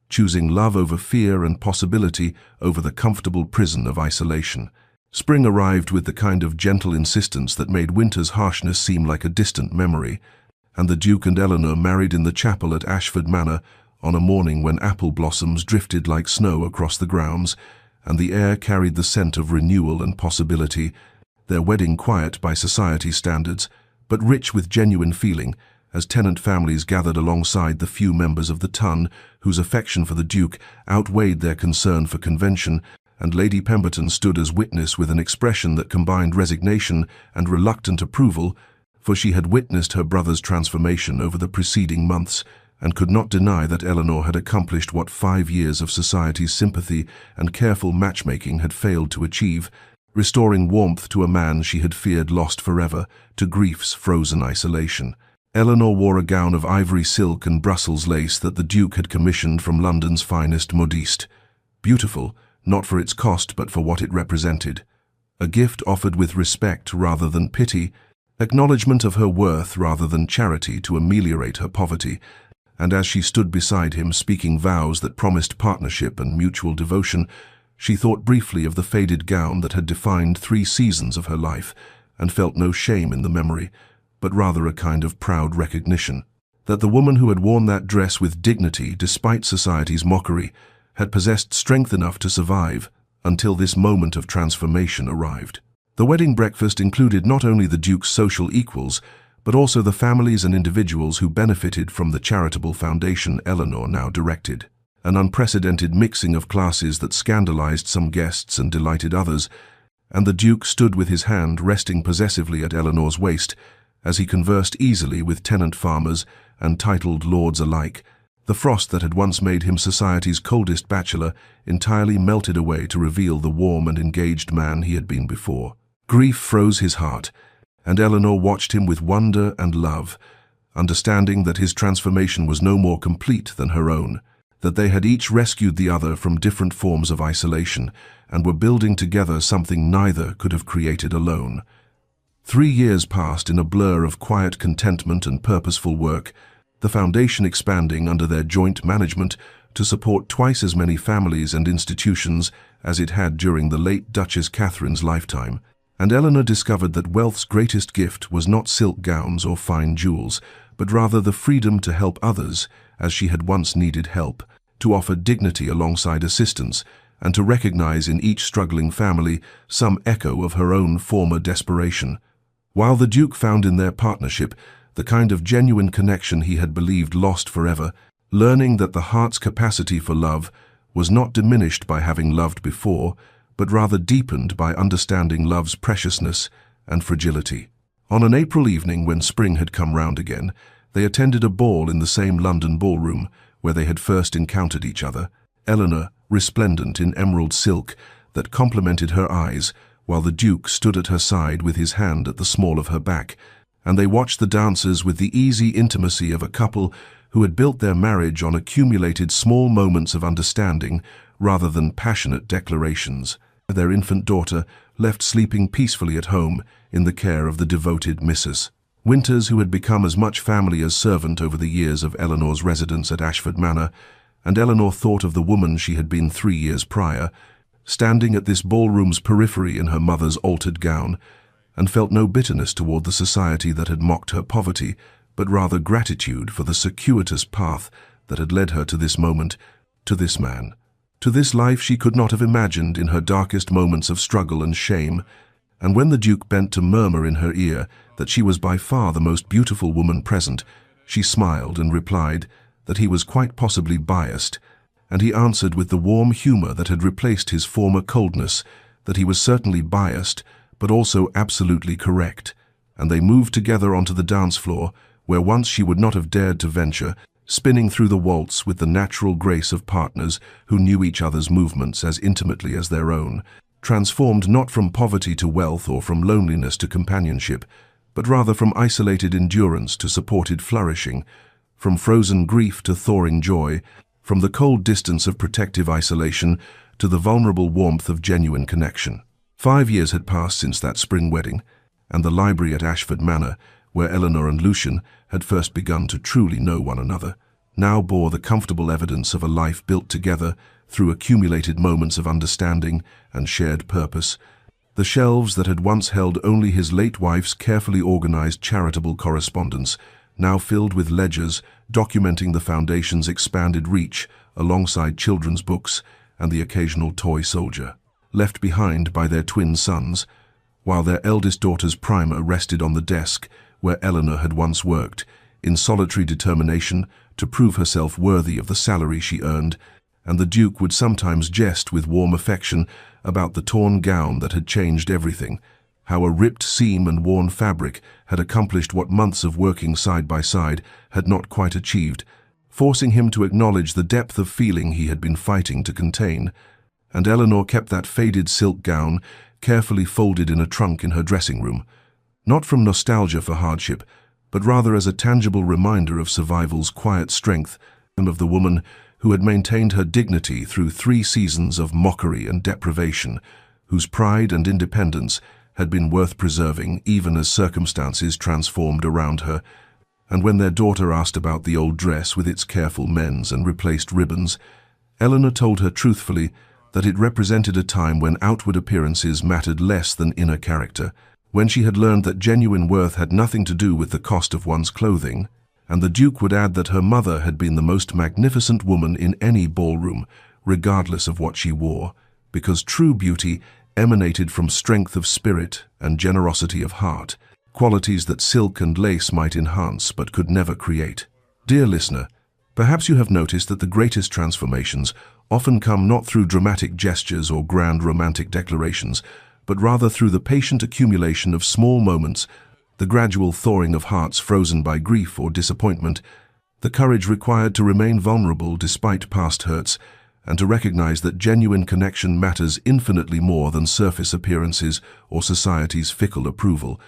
choosing love over fear and possibility over the comfortable prison of isolation. Spring arrived with the kind of gentle insistence that made winter's harshness seem like a distant memory, and the Duke and Eleanor married in the chapel at Ashford Manor on a morning when apple blossoms drifted like snow across the grounds, and the air carried the scent of renewal and possibility, their wedding quiet by society standards, but rich with genuine feeling, as tenant families gathered alongside the few members of the ton whose affection for the Duke outweighed their concern for convention, and Lady Pemberton stood as witness with an expression that combined resignation and reluctant approval, for she had witnessed her brother's transformation over the preceding months, and could not deny that Eleanor had accomplished what 5 years of society's sympathy and careful matchmaking had failed to achieve, restoring warmth to a man she had feared lost forever to grief's frozen isolation. Eleanor wore a gown of ivory silk and Brussels lace that the Duke had commissioned from London's finest modiste. Beautiful, not for its cost but for what it represented. A gift offered with respect rather than pity, acknowledgment of her worth rather than charity to ameliorate her poverty, and as she stood beside him speaking vows that promised partnership and mutual devotion, she thought briefly of the faded gown that had defined 3 seasons of her life, and felt no shame in the memory, but rather a kind of proud recognition that the woman who had worn that dress with dignity despite society's mockery had possessed strength enough to survive until this moment of transformation arrived. The wedding breakfast included not only the Duke's social equals, but also the families and individuals who benefited from the charitable foundation Eleanor now directed. An unprecedented mixing of classes that scandalized some guests and delighted others, and the Duke stood with his hand resting possessively at Eleanor's waist as he conversed easily with tenant farmers and titled lords alike. The frost that had once made him society's coldest bachelor entirely melted away to reveal the warm and engaged man he had been before. Grief froze his heart, and Eleanor watched him with wonder and love, understanding that his transformation was no more complete than her own, that they had each rescued the other from different forms of isolation and were building together something neither could have created alone. 3 years passed in a blur of quiet contentment and purposeful work, the foundation expanding under their joint management to support twice as many families and institutions as it had during the late Duchess Catherine's lifetime. And Eleanor discovered that wealth's greatest gift was not silk gowns or fine jewels, but rather the freedom to help others as she had once needed help, to offer dignity alongside assistance, and to recognize in each struggling family some echo of her own former desperation. While the Duke found in their partnership the kind of genuine connection he had believed lost forever, learning that the heart's capacity for love was not diminished by having loved before, but rather deepened by understanding love's preciousness and fragility. On an April evening when spring had come round again, they attended a ball in the same London ballroom where they had first encountered each other, Eleanor resplendent in emerald silk that complemented her eyes, while the Duke stood at her side with his hand at the small of her back, and they watched the dancers with the easy intimacy of a couple who had built their marriage on accumulated small moments of understanding rather than passionate declarations. Their infant daughter left sleeping peacefully at home in the care of the devoted Mrs. Winters, who had become as much family as servant over the years of Eleanor's residence at Ashford Manor, and Eleanor thought of the woman she had been 3 years prior, standing at this ballroom's periphery in her mother's altered gown, and felt no bitterness toward the society that had mocked her poverty, but rather gratitude for the circuitous path that had led her to this moment, to this man, to this life she could not have imagined in her darkest moments of struggle and shame. And when the Duke bent to murmur in her ear that she was by far the most beautiful woman present, she smiled and replied that he was quite possibly biased, and he answered with the warm humor that had replaced his former coldness that he was certainly biased, but also absolutely correct, and they moved together onto the dance floor, where once she would not have dared to venture, spinning through the waltz with the natural grace of partners who knew each other's movements as intimately as their own, transformed not from poverty to wealth or from loneliness to companionship, but rather from isolated endurance to supported flourishing, from frozen grief to thawing joy, from the cold distance of protective isolation to the vulnerable warmth of genuine connection. 5 years had passed since that spring wedding, and the library at Ashford Manor, where Eleanor and Lucian had first begun to truly know one another, now bore the comfortable evidence of a life built together through accumulated moments of understanding and shared purpose. The shelves that had once held only his late wife's carefully organized charitable correspondence now filled with ledgers documenting the foundation's expanded reach alongside children's books and the occasional toy soldier, left behind by their twin sons, while their eldest daughter's primer rested on the desk where Eleanor had once worked, in solitary determination to prove herself worthy of the salary she earned, and the Duke would sometimes jest with warm affection about the torn gown that had changed everything, how a ripped seam and worn fabric had accomplished what months of working side by side had not quite achieved, forcing him to acknowledge the depth of feeling he had been fighting to contain. And Eleanor kept that faded silk gown carefully folded in a trunk in her dressing room, not from nostalgia for hardship, but rather as a tangible reminder of survival's quiet strength and of the woman who had maintained her dignity through 3 seasons of mockery and deprivation, whose pride and independence had been worth preserving even as circumstances transformed around her. And when their daughter asked about the old dress with its careful mends and replaced ribbons, Eleanor told her truthfully that it represented a time when outward appearances mattered less than inner character, when she had learned that genuine worth had nothing to do with the cost of one's clothing. And the Duke would add that her mother had been the most magnificent woman in any ballroom, regardless of what she wore, because true beauty emanated from strength of spirit and generosity of heart, qualities that silk and lace might enhance but could never create. Dear listener, perhaps you have noticed that the greatest transformations often come not through dramatic gestures or grand romantic declarations, but rather through the patient accumulation of small moments, the gradual thawing of hearts frozen by grief or disappointment, the courage required to remain vulnerable despite past hurts, and to recognize that genuine connection matters infinitely more than surface appearances or society's fickle approval.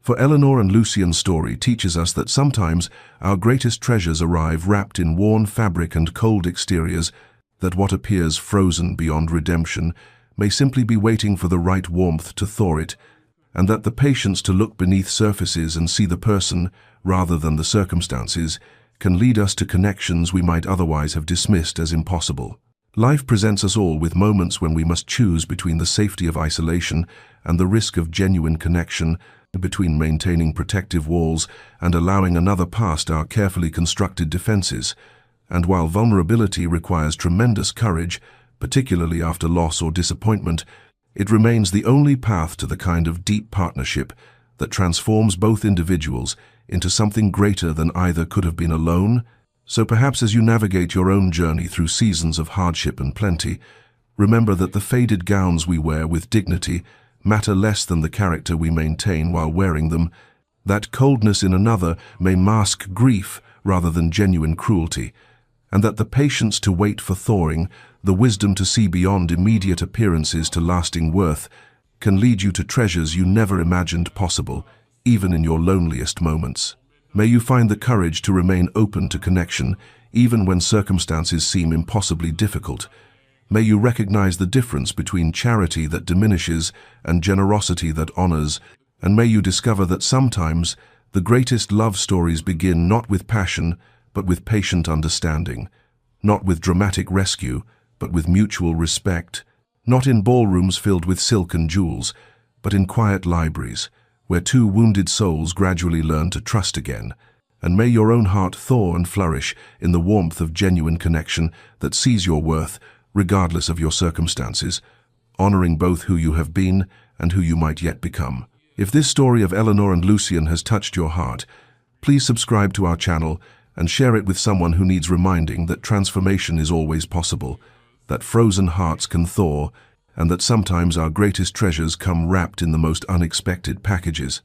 For Eleanor and Lucian's story teaches us that sometimes our greatest treasures arrive wrapped in worn fabric and cold exteriors, that what appears frozen beyond redemption may simply be waiting for the right warmth to thaw it, and that the patience to look beneath surfaces and see the person rather than the circumstances can lead us to connections we might otherwise have dismissed as impossible. Life presents us all with moments when we must choose between the safety of isolation and the risk of genuine connection, between maintaining protective walls and allowing another past our carefully constructed defenses. And while vulnerability requires tremendous courage, particularly after loss or disappointment, it remains the only path to the kind of deep partnership that transforms both individuals into something greater than either could have been alone. So perhaps as you navigate your own journey through seasons of hardship and plenty, remember that the faded gowns we wear with dignity matter less than the character we maintain while wearing them, that coldness in another may mask grief rather than genuine cruelty, and that the patience to wait for thawing, the wisdom to see beyond immediate appearances to lasting worth, can lead you to treasures you never imagined possible, even in your loneliest moments. May you find the courage to remain open to connection, even when circumstances seem impossibly difficult. May you recognize the difference between charity that diminishes and generosity that honors, and may you discover that sometimes the greatest love stories begin not with passion, but with patient understanding, not with dramatic rescue, but with mutual respect, not in ballrooms filled with silk and jewels, but in quiet libraries, where 2 wounded souls gradually learn to trust again. And may your own heart thaw and flourish in the warmth of genuine connection that sees your worth, regardless of your circumstances, honoring both who you have been and who you might yet become. If this story of Eleanor and Lucian has touched your heart, please subscribe to our channel and share it with someone who needs reminding that transformation is always possible, that frozen hearts can thaw, and that sometimes our greatest treasures come wrapped in the most unexpected packages.